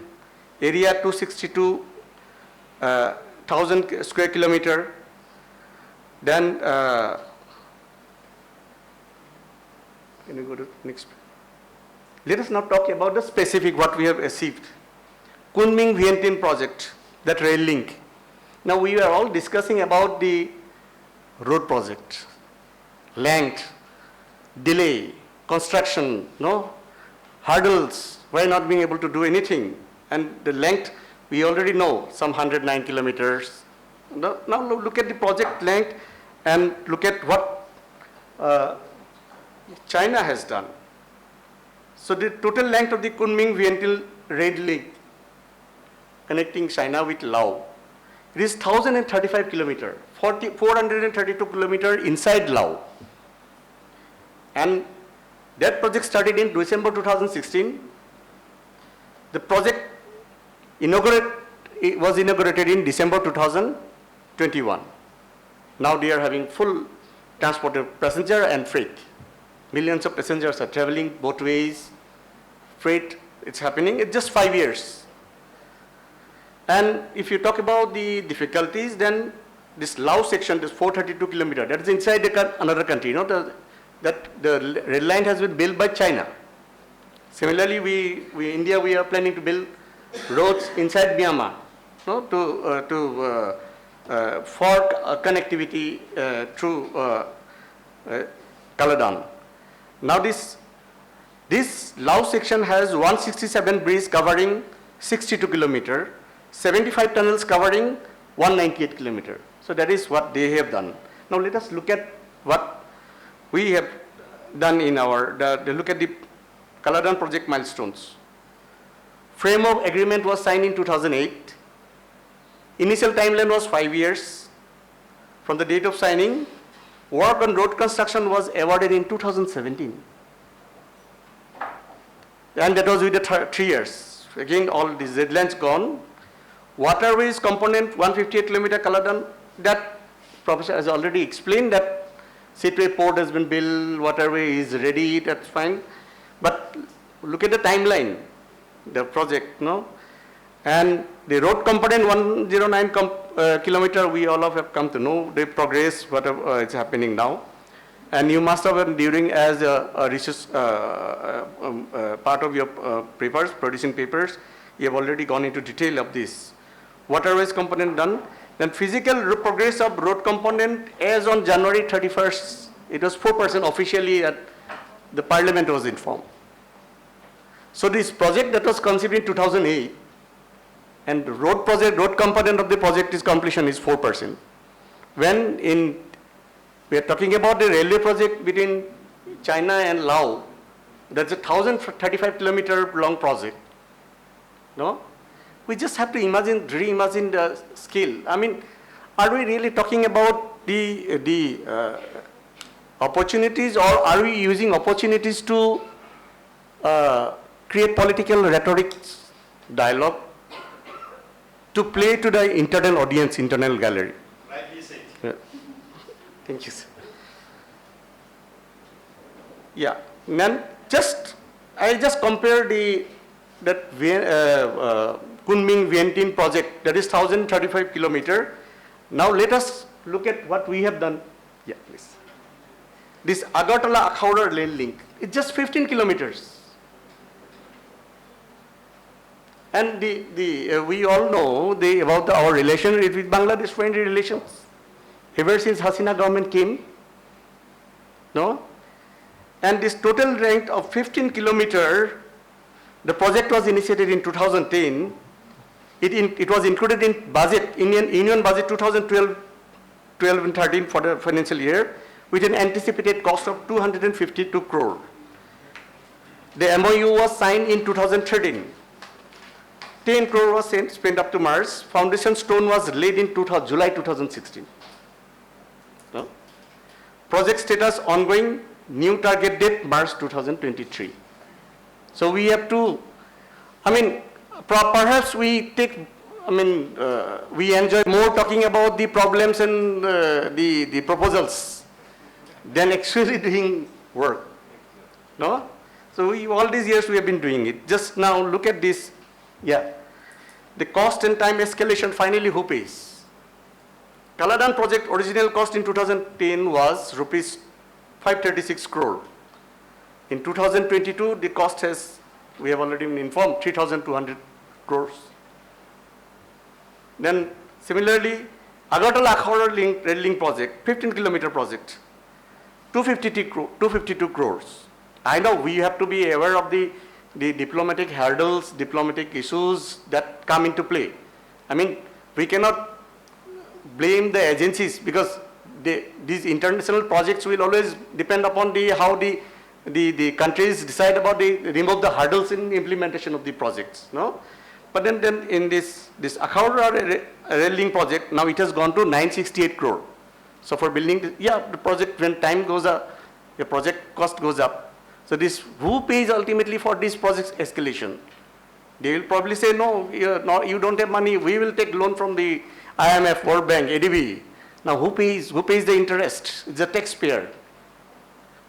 Area 262,000 square kilometer. Then, can you go to next? Let us now talk about the specific what we have achieved. Kunming-Vientiane project, that rail link. Now we are all discussing about the road project, length, delay, construction, no, hurdles, why not being able to do anything. And the length, we already know, some 109 kilometers. Now look at the project length and look at what China has done. So the total length of the Kunming-Vientiane rail link connecting China with Laos, it is 1,035 kilometers, 432 kilometers inside Laos. And that project started in December 2016. The project was inaugurated in December 2021. Now they are having full transport of passenger and freight. Millions of passengers are traveling both ways. Freight, it's happening in just 5 years. And if you talk about the difficulties, then this Laos section, this 432 kilometers, that is inside another country. You know, the rail line has been built by China. Similarly, India, we are planning to build roads inside Myanmar, no, for connectivity through Kaladan. Now this Laos section has 167 bridges covering 62 kilometers, 75 tunnels covering 198 kilometers. So that is what they have done. Now let us look at what we have done in our, look at the Kaladan project milestones. Framework agreement was signed in 2008. Initial timeline was 5 years. From the date of signing, work on road construction was awarded in 2017. And that was with the 3 years. Again, all these deadlines gone. Waterways component, 158 kilometer Kaladan, that Professor has already explained that Seatway port has been built, waterway is ready, that's fine. But look at the timeline, the project, no? And the road component, 109 kilometer, we all have come to know the progress, whatever is happening now. And you must have been during as a research part of your papers, producing papers, you have already gone into detail of this. Waterways component done. Then physical progress of road component as on January 31st, it was 4% officially at the parliament was informed. So this project that was conceived in 2008 and the road component of the project is completion is 4%. When we are talking about the railway project between China and Laos, that's a 1,035 kilometer long project. No? We just have to reimagine the scale. I mean, are we really talking about the opportunities, or are we using opportunities to create political rhetoric dialogue to play to the internal audience, internal gallery? Rightly said. Yeah. Thank you, sir. Yeah. Then I just compare that Kunming-Vientiane project, that is 1,035 kilometer. Now let us look at what we have done. Yeah, please. This Agartala-Akhaurar rail link, it's just 15 kilometers. And we all know about our relation with Bangladesh, friendly relations. Ever since Hasina government came, no? And this total length of 15 kilometers, the project was initiated in 2010. It was included in budget, Union budget 2012 and 13 for the financial year, with an anticipated cost of 252 crore. The MOU was signed in 2013. 10 crore was spent up to March. Foundation stone was laid in July 2016. No? Project status ongoing, new target date March 2023. So we have to, perhaps we take, we enjoy more talking about the problems and the proposals than actually doing work. No? So all these years we have been doing it. Just now look at this. Yeah. The cost and time escalation, finally who pays? Kaladan project original cost in 2010 was rupees 536 crore. In 2022, the cost has, we have already been informed, 3,200 crores. Then similarly, Agartala-Akhara rail link project, 15-kilometer project, 252 crores. I know we have to be aware of the diplomatic hurdles, diplomatic issues that come into play. We cannot blame the agencies because these international projects will always depend upon how the countries decide about remove the hurdles in implementation of the projects. No? But then in this Akhara rail link project, now it has gone to 968 crore. So for building, the project, when time goes up, the project cost goes up. So who pays ultimately for this project's escalation? They will probably say, no, you don't have money, we will take loan from the IMF, World Bank, ADB. Now who pays the interest? It's the taxpayer.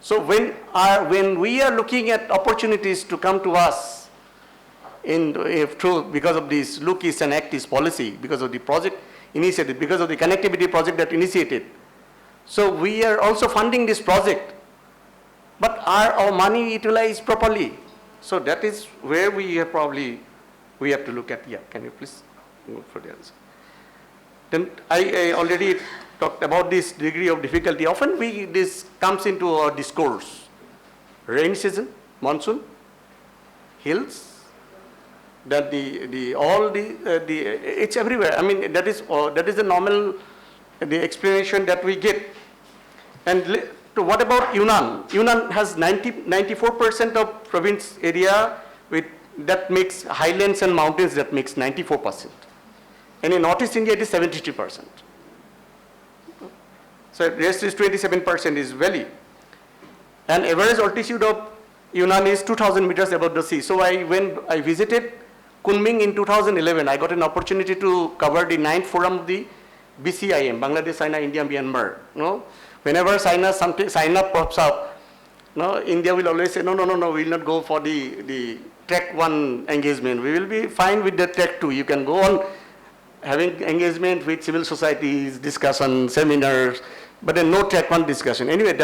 So when we are looking at opportunities to come to us because of this Look East and Act East policy, because of the project initiated, because of the connectivity project that initiated. So we are also funding this project. But are our money utilized properly? So that is where we have to look at. Yeah, can you please go for the answer? Then I already talked about this degree of difficulty. Often this comes into our discourse. Rainy season, monsoon, hills, that it's everywhere. That is the normal explanation that we get. And what about Yunnan? Yunnan has 94% of province area that makes highlands and mountains, that makes 94%. And in Northeast India, it is 73%. So the rest is 27% is valley. And average altitude of Yunnan is 2,000 meters above the sea. So when I visited Kunming in 2011, I got an opportunity to cover the 9th forum of the BCIM, Bangladesh, China, India, Myanmar. No? Whenever China pops up, no, India will always say, no, we will not go for the track 1 engagement. We will be fine with the track 2. You can go on having engagement with civil societies, discussion, seminars, but then no track 1 discussion. Anyway,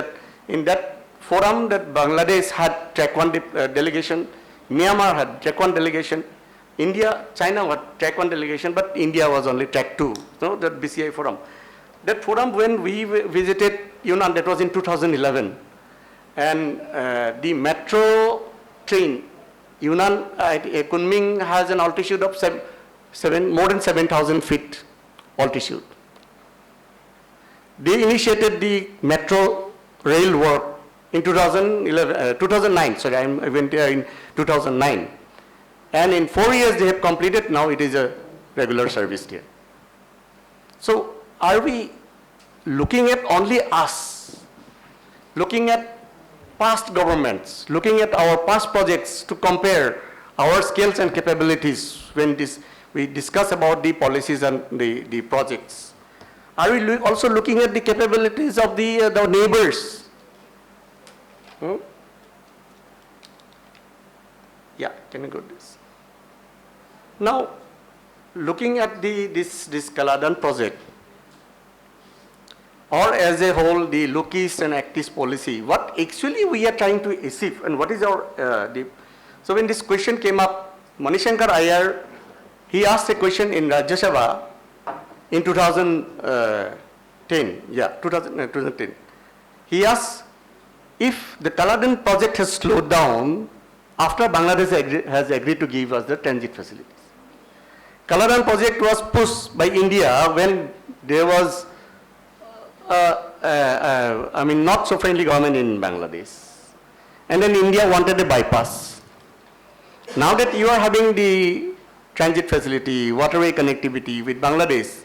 in that forum that Bangladesh had track 1 delegation, Myanmar had track 1 delegation, China had track 1 delegation, but India was only track 2, so that BCI forum. That forum, when we visited Yunnan, that was in 2011, and the metro train, Yunnan, Kunming has an altitude of more than 7,000 feet altitude. They initiated the metro rail work in 2009, sorry, I went there in 2009. And in 4 years they have completed, now it is a regular service there. So are we looking at only us, looking at past governments, looking at our past projects to compare our skills and capabilities when we discuss about the policies and the projects? Are we also looking at the capabilities of the neighbors? Yeah, can you go to this? Now, looking at this Kaladan project, or as a whole, the Look East and Act East policy, what actually we are trying to achieve, and what is our, so when this question came up, Manishankar IR he asked a question in Rajya Sabha in 2010. Yeah, 2010. He asked if the Kaladan project has slowed down after Bangladesh has agreed to give us the transit facilities. Kaladan project was pushed by India when there was, not so friendly government in Bangladesh. And then India wanted a bypass. Now that you are having the transit facility, waterway connectivity with Bangladesh,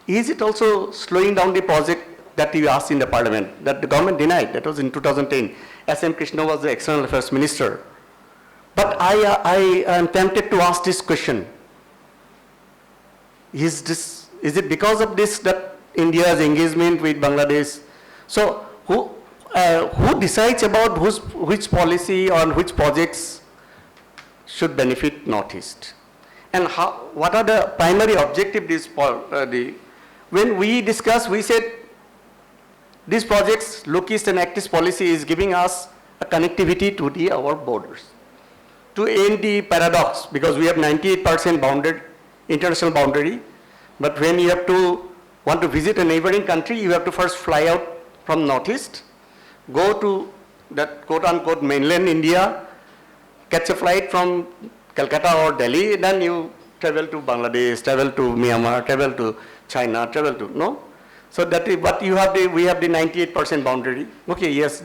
is it also slowing down the project that you asked in the parliament, that the government denied? That was in 2010. S.M. Krishna was the External Affairs Minister. But I am tempted to ask this question. Is it because of this that India's engagement with Bangladesh? So who decides about which policy or which projects should benefit Northeast? And what are the primary objectives? When we discussed, we said these projects, Look East and Act East policy is giving us a connectivity to our borders. To end the paradox, because we have 98% bounded international boundary, but when you want to visit a neighboring country, you have to first fly out from Northeast, go to that quote-unquote mainland India, catch a flight from Calcutta or Delhi, then you travel to Bangladesh, travel to Myanmar, travel to China, no? So that is what you have, we have the 98% boundary. Okay, yes,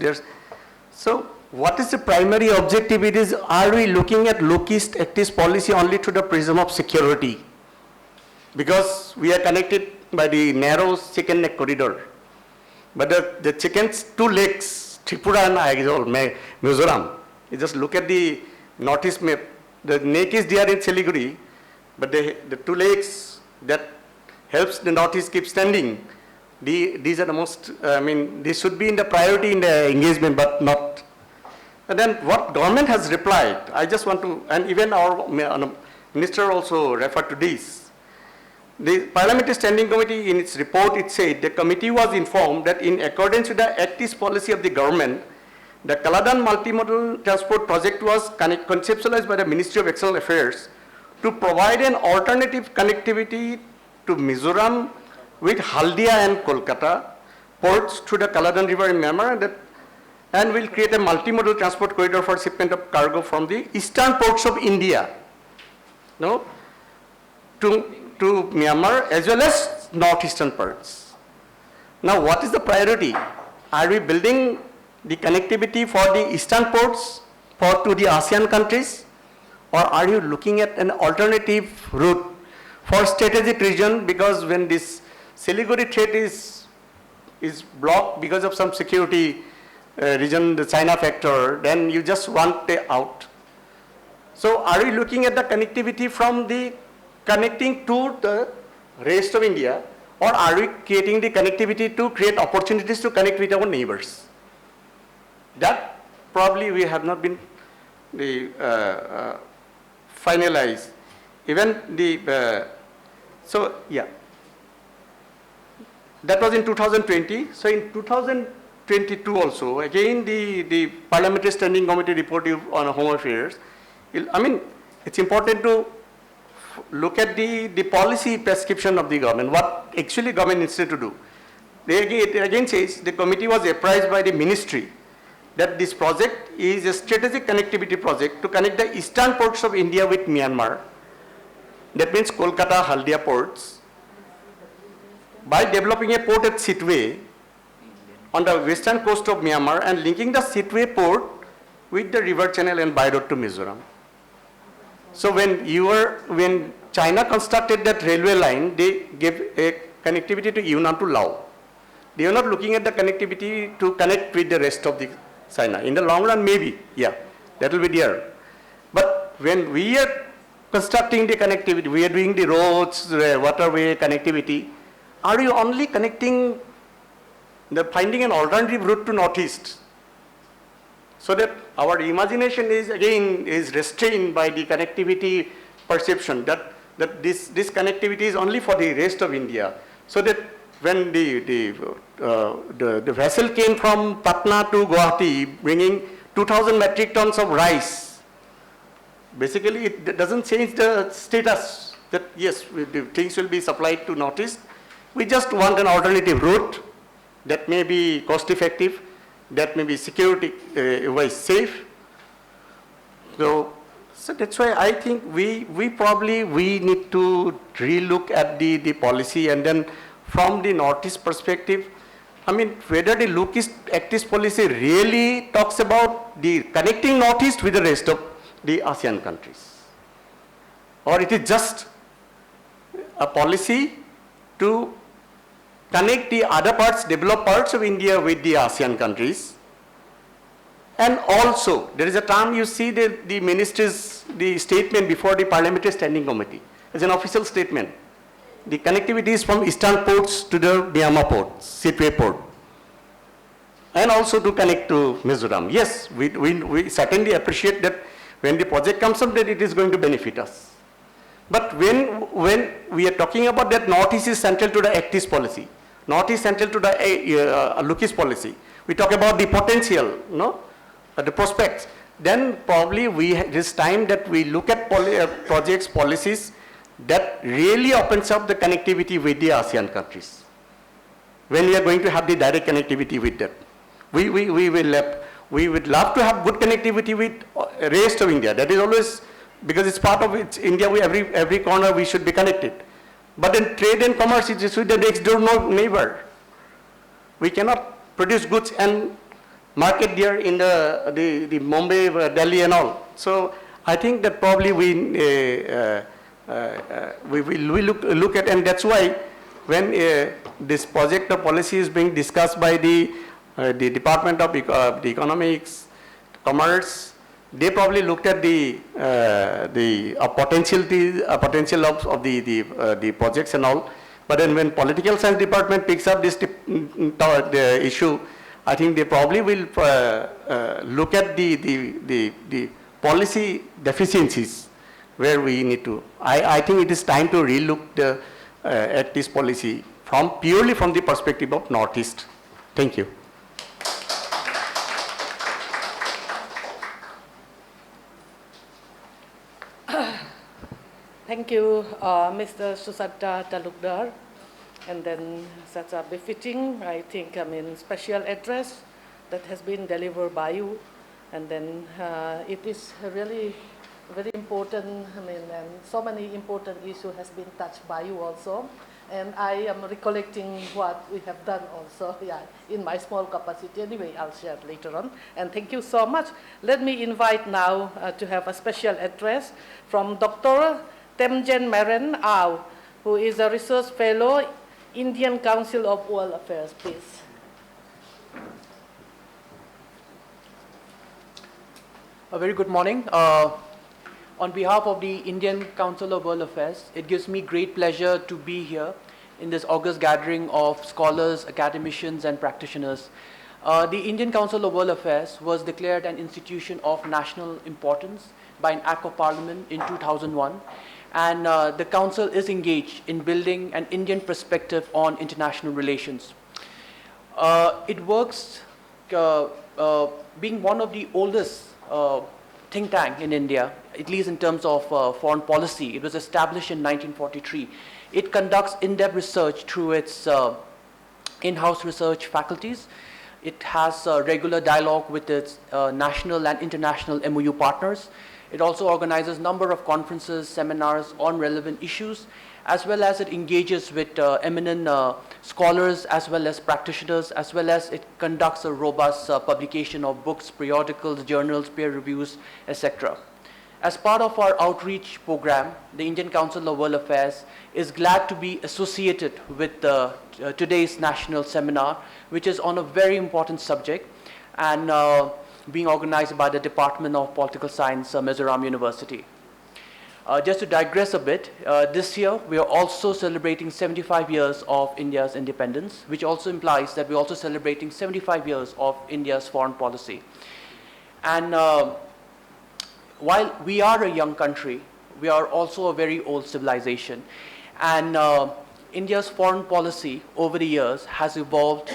so what is the primary objective? It is, are we looking at Look East, Act East policy only through the prism of security? Because we are connected by the narrow chicken neck corridor. But the chicken's two legs, Tripura and Mizoram, you just look at the Northeast map, the neck is there in Siliguri, but the two legs that helps the Northeast keep standing, these are the most, this should be in the priority in the engagement, but not. And then what government has replied, I just want to, and even our minister also referred to this. The Parliamentary Standing Committee, in its report, it said the committee was informed that in accordance with the Act East policy of the government, the Kaladan Multi-modal transport project was conceptualized by the Ministry of External Affairs to provide an alternative connectivity to Mizoram with Haldia and Kolkata ports through the Kaladan River in Myanmar, and will create a multimodal transport corridor for shipment of cargo from the eastern ports of India, to Myanmar as well as northeastern ports. Now, what is the priority? Are we building the connectivity for the eastern ports to the ASEAN countries, or are you looking at an alternative route for strategic region? Because when this Siliguri threat is blocked because of some security region, the China factor, then you just want it out. So are we looking at the connectivity from the connecting to the rest of India, or are we creating the connectivity to create opportunities to connect with our neighbors? That probably we have not been finalized. Even that was in 2020. So in 2022 also, again the Parliamentary Standing Committee report on Home Affairs, it's important to look at the policy prescription of the government, what actually government needs to do. It again says the committee was apprised by the ministry that this project is a strategic connectivity project to connect the eastern ports of India with Myanmar. That means Kolkata, Haldia ports, by developing a port at Sitwe on the western coast of Myanmar and linking the Sitwe port with the river channel and by road to Mizoram. So when China constructed that railway line, they gave a connectivity to Yunnan to Laos. They are not looking at the connectivity to connect with the rest of the China. In the long run, maybe, yeah, that will be there. But when we are constructing the connectivity, we are doing the roads, the waterway connectivity, are you only connecting, finding an alternative route to Northeast? So that our imagination is restrained by the connectivity perception that this connectivity is only for the rest of India. So that when the vessel came from Patna to Guwahati bringing 2,000 metric tons of rice, basically it doesn't change the status that yes, the things will be supplied to Northeast. We just want an alternative route that may be cost effective, that may be security wise safe. So that's why I think we need to relook at the policy, and then from the Northeast perspective, I mean, whether the Look East Act East policy really talks about the connecting Northeast with the rest of the ASEAN countries, or it is just a policy to connect the other parts, developed parts of India with the ASEAN countries. And also, there is a time you see the ministers, the statement before the Parliamentary Standing Committee as an official statement. The connectivity is from eastern ports to the Myanmar port, Sitwe port, and also to connect to Mizoram. Yes, we certainly appreciate that when the project comes up, that it is going to benefit us. But when we are talking about that Northeast is central to the Act East policy, Northeast central to the Look East policy, we talk about the potential, no? The prospects, then probably it is time that we look at projects, policies that really opens up the connectivity with the ASEAN countries. When we are going to have the direct connectivity with them. We would love to have good connectivity with rest of India. That is always, because it's part of India, every corner we should be connected. But in trade and commerce, it is with the next door neighbor. We cannot produce goods and market there in the Mumbai, Delhi and all. So I think that probably we look at, and that's why when this project of policy is being discussed by the Department of the Economics, Commerce, they probably looked at the potential of the projects and all. But then when Political Science Department picks up this the issue, I think they probably will look at the policy deficiencies where we need to. I think it is time to relook at this policy purely from the perspective of Northeast. Thank you. Thank you, Mr. Susanta Talukdar. And then such a befitting, I think, special address that has been delivered by you. And then it is really very important, and so many important issues has been touched by you also. And I am recollecting what we have done also, in my small capacity. Anyway, I'll share later on. And thank you so much. Let me invite now to have a special address from Dr. Temjen Maren Au, who is a research fellow, Indian Council of World Affairs, please. A very good morning. On behalf of the Indian Council of World Affairs, it gives me great pleasure to be here in this august gathering of scholars, academicians, and practitioners. The Indian Council of World Affairs was declared an institution of national importance by an Act of Parliament in 2001. And the Council is engaged in building an Indian perspective on international relations. It works being one of the oldest think tank in India, at least in terms of foreign policy. It was established in 1943. It conducts in-depth research through its in-house research faculties. It has regular dialogue with its national and international MOU partners. It also organizes a number of conferences, seminars on relevant issues, as well as it engages with eminent scholars as well as practitioners, as well as it conducts a robust publication of books, periodicals, journals, peer reviews, etc. As part of our outreach program, the Indian Council of World Affairs is glad to be associated with today's national seminar, which is on a very important subject, and being organized by the Department of Political Science, Mizoram University. Just to digress a bit, this year we are also celebrating 75 years of India's independence, which also implies that we're also celebrating 75 years of India's foreign policy. And while we are a young country, we are also a very old civilization. And India's foreign policy over the years has evolved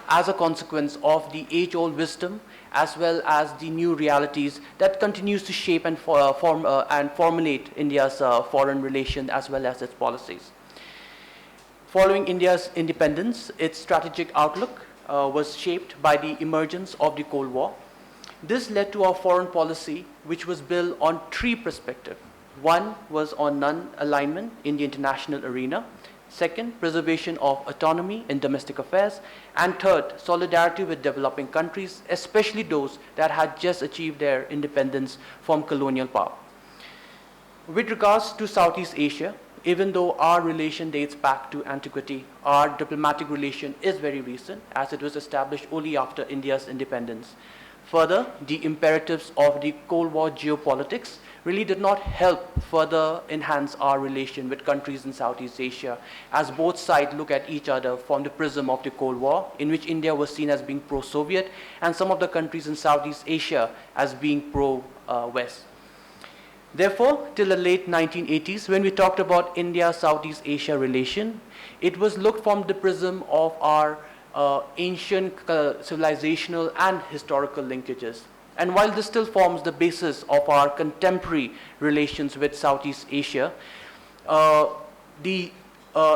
as a consequence of the age-old wisdom as well as the new realities that continues to shape and formulate India's foreign relations as well as its policies. Following India's independence, its strategic outlook was shaped by the emergence of the Cold War. This led to our foreign policy, which was built on three perspectives. One was on non-alignment in the international arena. Second, preservation of autonomy in domestic affairs. And third, solidarity with developing countries, especially those that had just achieved their independence from colonial power. With regards to Southeast Asia, even though our relation dates back to antiquity, our diplomatic relation is very recent, as it was established only after India's independence. Further, the imperatives of the Cold War geopolitics really did not help further enhance our relation with countries in Southeast Asia, as both sides look at each other from the prism of the Cold War, in which India was seen as being pro-Soviet, and some of the countries in Southeast Asia as being pro-West. Therefore, till the late 1980s, when we talked about India-Southeast Asia relation, it was looked from the prism of our ancient civilizational and historical linkages. And while this still forms the basis of our contemporary relations with Southeast Asia,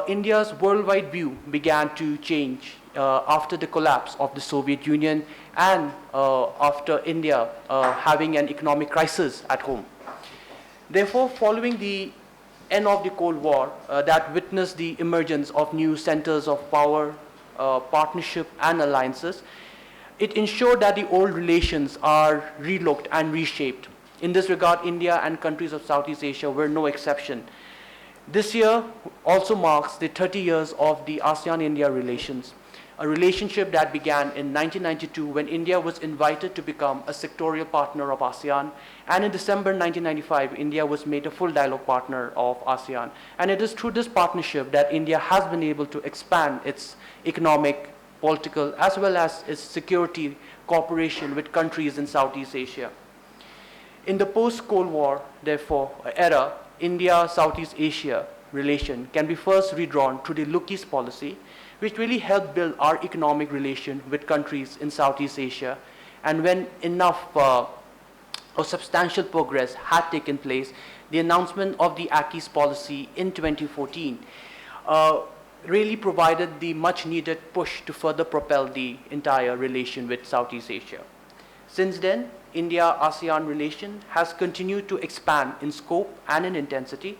India's worldwide view began to change after the collapse of the Soviet Union and after India having an economic crisis at home. Therefore, following the end of the Cold War that witnessed the emergence of new centers of power, partnership and alliances, it ensured that the old relations are relooked and reshaped. In this regard, India and countries of Southeast Asia were no exception. This year also marks the 30 years of the ASEAN-India relations, a relationship that began in 1992 when India was invited to become a sectorial partner of ASEAN, and in December 1995, India was made a full dialogue partner of ASEAN. And it is through this partnership that India has been able to expand its economic, political, as well as its security cooperation with countries in Southeast Asia. In the post-Cold War, therefore, era, India-Southeast Asia relation can be first redrawn through the Look East policy, which really helped build our economic relation with countries in Southeast Asia. And when enough or substantial progress had taken place, the announcement of the Act East policy in 2014 really provided the much needed push to further propel the entire relation with Southeast Asia. Since then, India-ASEAN relation has continued to expand in scope and in intensity.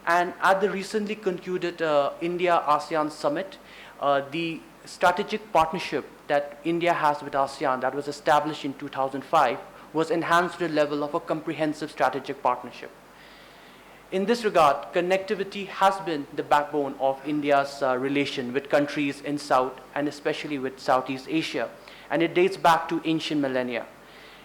And at the recently concluded India-ASEAN summit, the strategic partnership that India has with ASEAN that was established in 2005 was enhanced to the level of a comprehensive strategic partnership. In this regard, connectivity has been the backbone of India's relation with countries in South and especially with Southeast Asia, and it dates back to ancient millennia.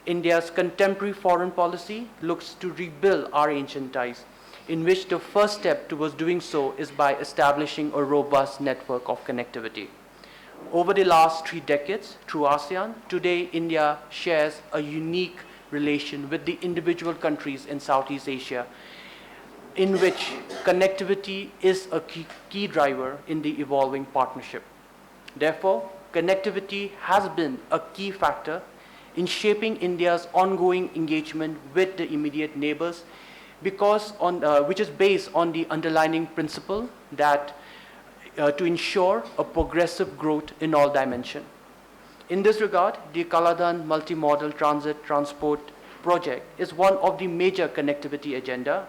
India's contemporary foreign policy looks to rebuild our ancient ties, in which the first step towards doing so is by establishing a robust network of connectivity. Over the last 3 decades, through ASEAN, today India shares a unique relation with the individual countries in Southeast Asia, in which connectivity is a key driver in the evolving partnership. Therefore, connectivity has been a key factor in shaping India's ongoing engagement with the immediate neighbors, which is based on the underlying principle that to ensure a progressive growth in all dimensions. In this regard, the Kaladan Multi-modal transport project is one of the major connectivity agenda,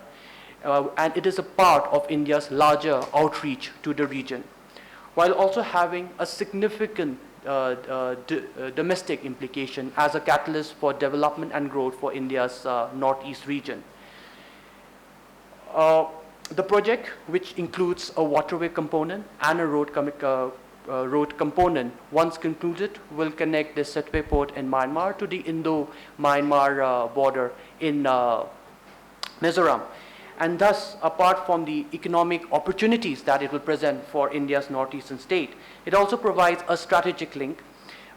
and it is a part of India's larger outreach to the region, while also having a significant domestic implication as a catalyst for development and growth for India's northeast region. The project, which includes a waterway component and a road component, once concluded, will connect the Setwe port in Myanmar to the Indo-Myanmar border in Mizoram. And thus, apart from the economic opportunities that it will present for India's northeastern state, it also provides a strategic link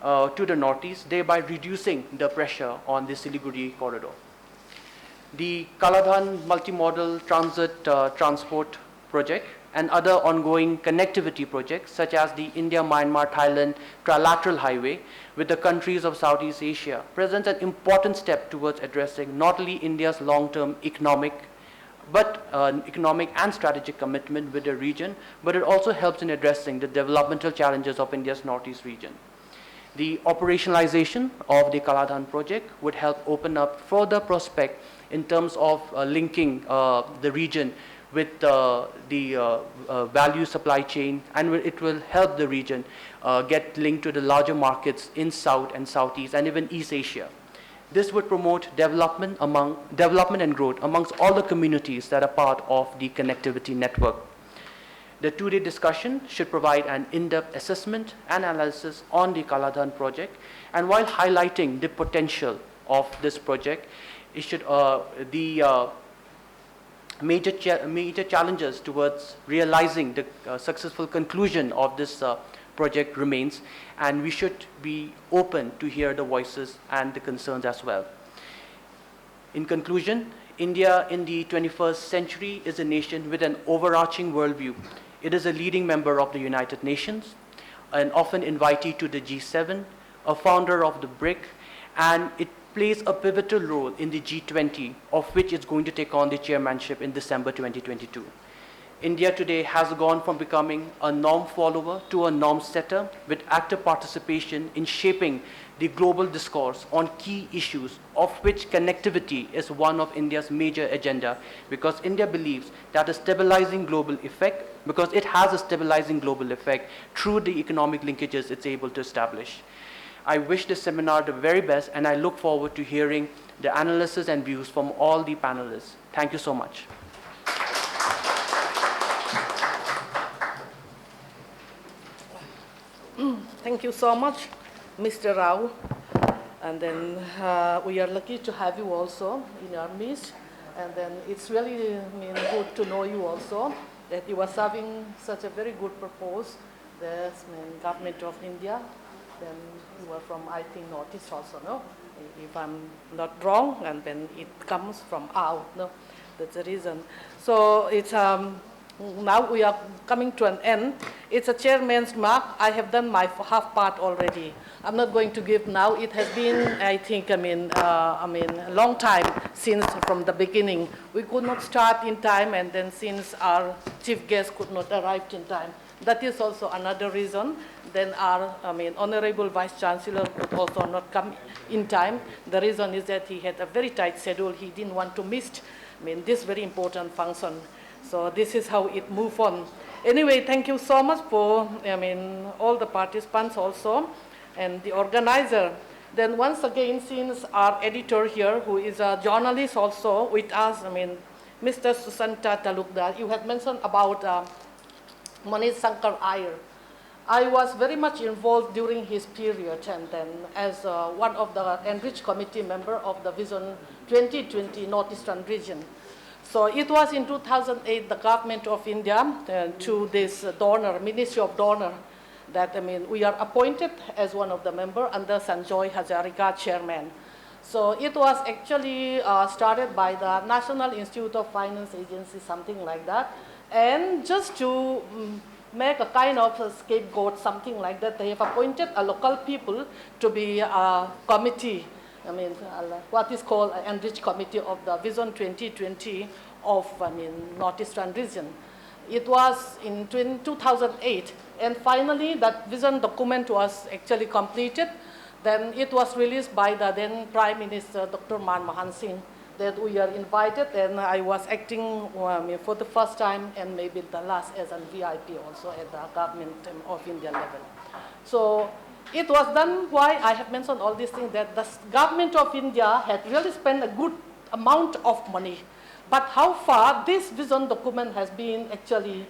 to the northeast, thereby reducing the pressure on the Siliguri corridor. The Kaladan Multi-modal transport project and other ongoing connectivity projects such as the India-Myanmar-Thailand trilateral highway with the countries of Southeast Asia presents an important step towards addressing not only India's long-term economic and strategic commitment with the region, but it also helps in addressing the developmental challenges of India's Northeast region. The operationalization of the Kaladan project would help open up further prospect in terms of linking the region with the value supply chain, and it will help the region get linked to the larger markets in South and Southeast and even East Asia. This would promote development and growth amongst all the communities that are part of the connectivity network. The two-day discussion should provide an in-depth assessment and analysis on the Kaladan project, and while highlighting the potential of this project, it should major challenges towards realizing the successful conclusion of this project remains, and we should be open to hear the voices and the concerns as well. In conclusion, India in the 21st century is a nation with an overarching worldview. It is a leading member of the United Nations, an often invitee to the G7, a founder of the BRIC, and it plays a pivotal role in the G20, of which it's going to take on the chairmanship in December 2022. India today has gone from becoming a norm follower to a norm setter with active participation in shaping the global discourse on key issues, of which connectivity is one of India's major agenda, because India believes that a stabilizing global effect, because it has a stabilizing global effect through the economic linkages it's able to establish. I wish this seminar the very best, and I look forward to hearing the analysis and views from all the panelists. Thank you so much. Thank you so much, Mr. Rao. And then we are lucky to have you also in our midst. And then it's really good to know you also, that you are serving such a very good purpose, the government of India. Then you are from, I think, Northeast also, no? If I'm not wrong, and then it comes from out, no? That's the reason. So it's now we are coming to an end. It's a chairman's mark. I have done my half part already. I'm not going to give now. It has been, I think, a long time since from the beginning. We could not start in time, and then since our chief guest could not arrive in time. That is also another reason. Then our, Honorable Vice Chancellor could also not come in time. The reason is that he had a very tight schedule. He didn't want to miss, this very important function. So this is how it moved on. Anyway, thank you so much for, all the participants also, and the organizer. Then once again, since our editor here, who is a journalist also with us, Mr. Susanta Talukdar, you had mentioned about Manish Sankar Iyer. I was very much involved during his period, and then as one of the enriched committee member of the Vision 2020 Northeastern region. So it was in 2008, the government of India to this donor, Ministry of Donor, that we are appointed as one of the member under Sanjoy Hazarika chairman. So it was actually started by the National Institute of Finance Agency, something like that. And just to make a kind of a scapegoat, something like that, they have appointed a local people to be a committee, what is called an enriched committee of the Vision 2020 of Northeastern region. It was in 2008, and finally that vision document was actually completed. Then it was released by the then Prime Minister Dr. Manmohan Singh, that we are invited, and I was acting for the first time and maybe the last as a VIP also at the government of India level. So it was done why I have mentioned all these things, that the government of India had really spent a good amount of money. But how far this vision document has been actually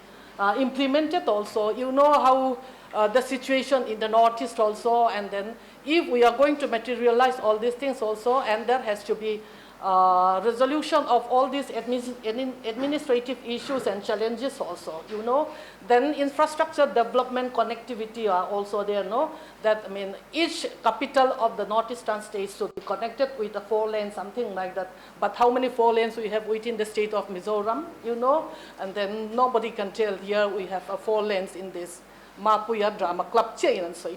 implemented also, you know how the situation in the Northeast also, and then if we are going to materialize all these things also, and there has to be resolution of all these administrative issues and challenges also, you know. Then infrastructure development, connectivity are also there, no? That, I mean, each capital of the northeastern states should be connected with a 4-lane, something like that. But how many 4 lanes we have within the state of Mizoram, you know? And then nobody can tell here we have 4 lanes in this Mapuya Drama Club chain and so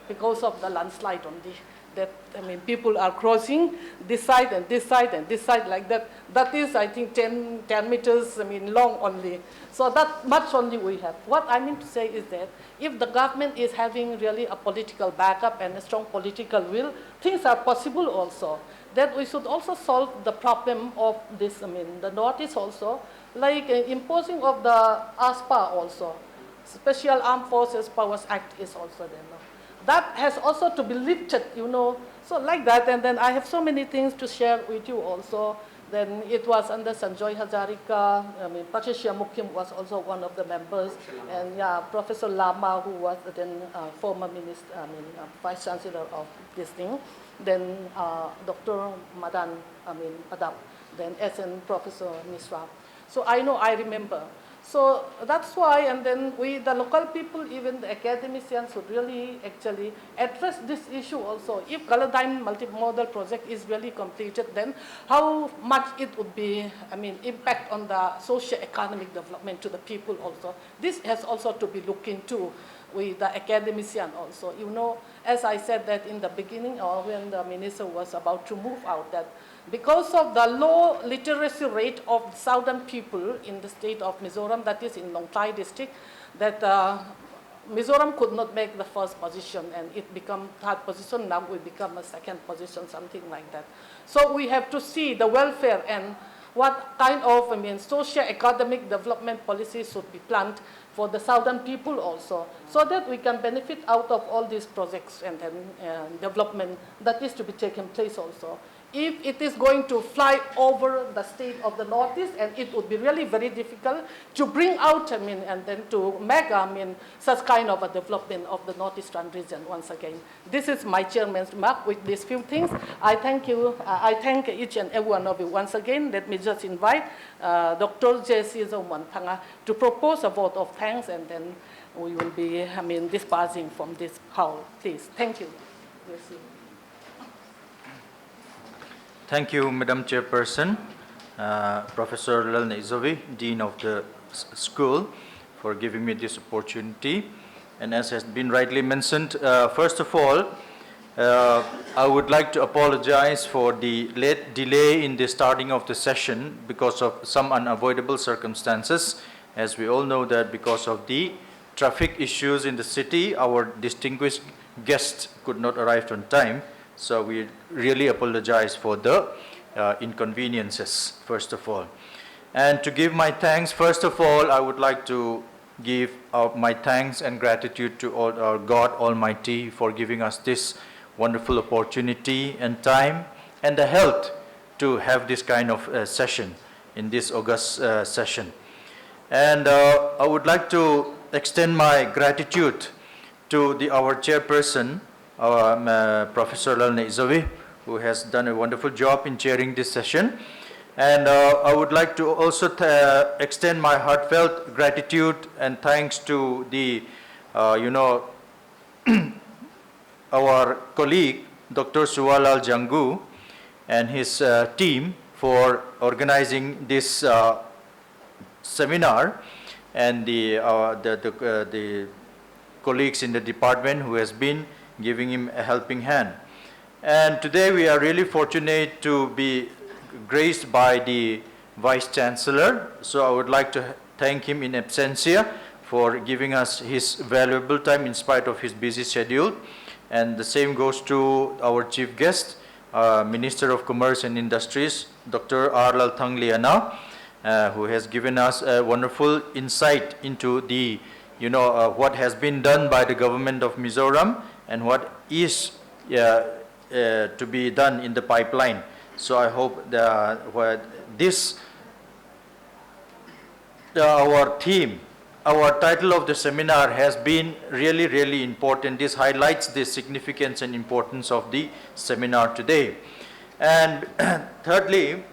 because of the landslide only. That, I mean, people are crossing this side and this side and this side like that. That is, I think, 10 meters, I mean, long only. So that much only we have. What I mean to say is that if the government is having really a political backup and a strong political will, things are possible also. That we should also solve the problem of this, I mean, the Northeast also, like imposing of the ASPA also. Special Armed Forces Powers Act is also there. No? That has also to be lifted, you know. So like that, and then I have so many things to share with you also. Then it was under Sanjoy Hazarika, I mean, Patricia Mukim was also one of the members, and yeah, Professor Lama, who was then former minister, I mean, Vice Chancellor of this thing. Then Dr. Madan, I mean, Padap, then SN Professor Misra. So I know, I remember. So that's why, and then we, the local people, even the academicians, should really actually address this issue also. If Kaladan Multi-modal project is really completed, then how much it would be, I mean, impact on the socio-economic development to the people also. This has also to be looked into with the academician also. You know, as I said that in the beginning, or when the minister was about to move out, that because of the low literacy rate of southern people in the state of Mizoram, that is in Nongtai district, that Mizoram could not make the first position and it became third position, now we become a second position, something like that. So we have to see the welfare and what kind of, I mean, socio-economic development policies should be planned for the southern people also, so that we can benefit out of all these projects and development that is to be taken place also. If it is going to fly over the state of the Northeast, and it would be really very difficult to bring out, I mean, and then to make, I mean, such kind of a development of the Northeastern region once again. This is my chairman's remark with these few things. I thank you. I thank each and every one of you once again. Let me just invite Dr. J.C. Zomantanga to propose a vote of thanks, and then we will be, I mean, dispersing from this hall. Please. Thank you. Thank you, Madam Chairperson, Professor Lalthangliana, Dean of the school, for giving me this opportunity. And as has been rightly mentioned, first of all, I would like to apologize for the late delay in the starting of the session because of some unavoidable circumstances. As we all know that because of the traffic issues in the city, our distinguished guests could not arrive on time. So we really apologize for the inconveniences, first of all. And to give my thanks, first of all, I would like to give my thanks and gratitude to our God Almighty for giving us this wonderful opportunity and time and the health to have this kind of session in this August session. And I would like to extend my gratitude to our chairperson, Professor Lalthangliana, who has done a wonderful job in chairing this session. And I would like to also extend my heartfelt gratitude and thanks to the, our colleague, Dr. Suwalal Jangu, and his team for organizing this seminar, and the colleagues in the department who has been giving him a helping hand. And today we are really fortunate to be graced by the Vice Chancellor. So I would like to thank him in absentia for giving us his valuable time in spite of his busy schedule. And the same goes to our chief guest, Minister of Commerce and Industries, Dr.R Lalthangliana, who has given us a wonderful insight into the, what has been done by the government of Mizoram and what is to be done in the pipeline. So I hope that our theme, our title of the seminar has been really, really important. This highlights the significance and importance of the seminar today. And thirdly,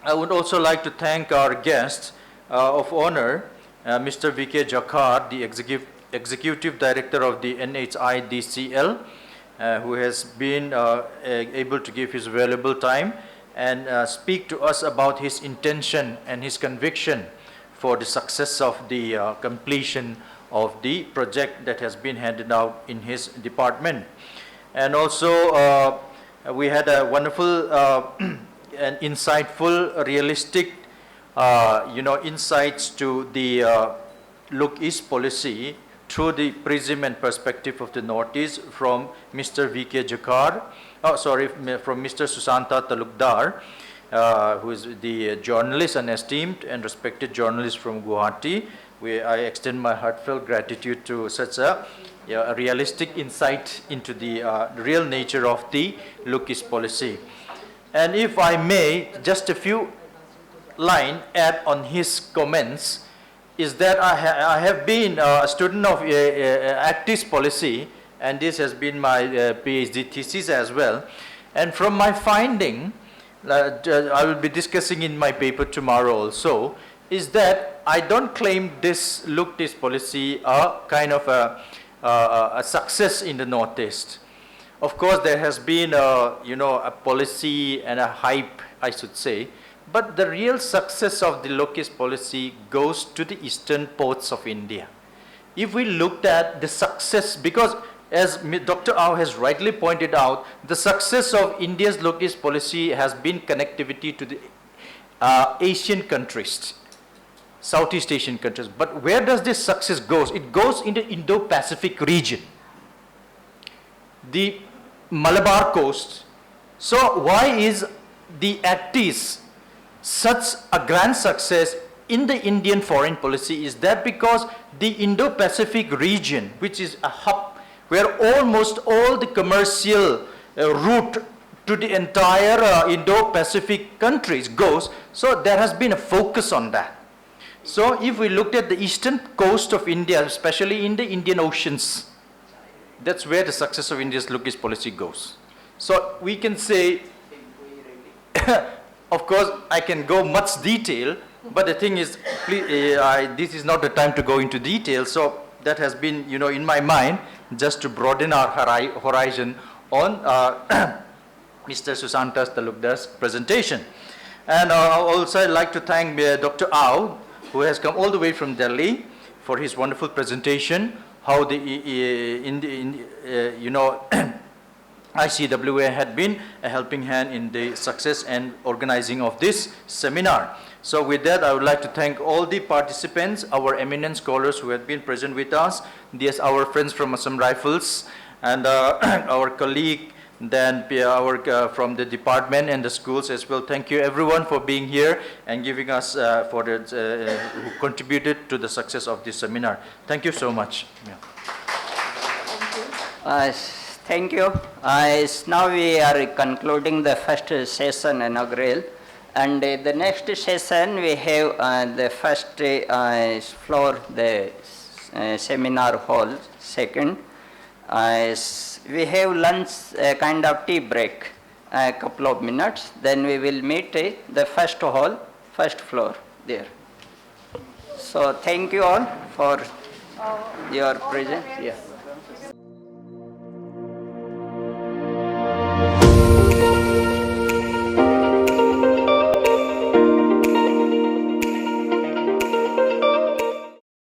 I would also like to thank our guest of honor, Mr. V.K. Jakar, the Executive Director of the NHIDCL, who has been able to give his valuable time and speak to us about his intention and his conviction for the success of the completion of the project that has been handed out in his department. And also, we had a wonderful and insightful, realistic, insights to the Look East policy through the prism and perspective of the Northeast from Mr. V.K. Jakar, from Mr. Susanta Talukdar, who is the journalist, an esteemed and respected journalist from Guwahati. I extend my heartfelt gratitude to such a realistic insight into the real nature of the Look East policy. And if I may, just a few lines add on his comments, is that I have been a student of Act East policy, and this has been my PhD thesis as well. And from my finding, I will be discussing in my paper tomorrow also, is that I don't claim this Look East policy a kind of a success in the Northeast. Of course, there has been a policy and a hype, I should say, but the real success of the Look East policy goes to the eastern ports of India. If we looked at the success, because as Dr. R has rightly pointed out, the success of India's Look East policy has been connectivity to the Asian countries, Southeast Asian countries. But where does this success go? It goes in the Indo-Pacific region, the Malabar coast. So why is the Act East such a grand success in the Indian foreign policy? Is that because the Indo-Pacific region, which is a hub where almost all the commercial route to the entire Indo-Pacific countries goes, so there has been a focus on that. So if we looked at the eastern coast of India, especially in the Indian Oceans, that's where the success of India's Look East policy goes. So we can say, of course, I can go much detail, but the thing is, this is not the time to go into detail. So that has been, in my mind, just to broaden our horizon on Mr. Susanta Talukdar's presentation. And also I'd like to thank Dr. R, who has come all the way from Delhi for his wonderful presentation, how the ICWA had been a helping hand in the success and organizing of this seminar. So with that, I would like to thank all the participants, our eminent scholars who have been present with us, yes, our friends from Assam Rifles, and our colleague, then from the department and the schools as well. Thank you everyone for being here and giving us who contributed to the success of this seminar. Thank you so much. Yeah. Thank you. Now we are concluding the first session inaugural, and the next session we have the first floor, the seminar hall, second. We have lunch, kind of tea break, a couple of minutes. Then we will meet the first hall, first floor there. So thank you all for your presence. Yeah.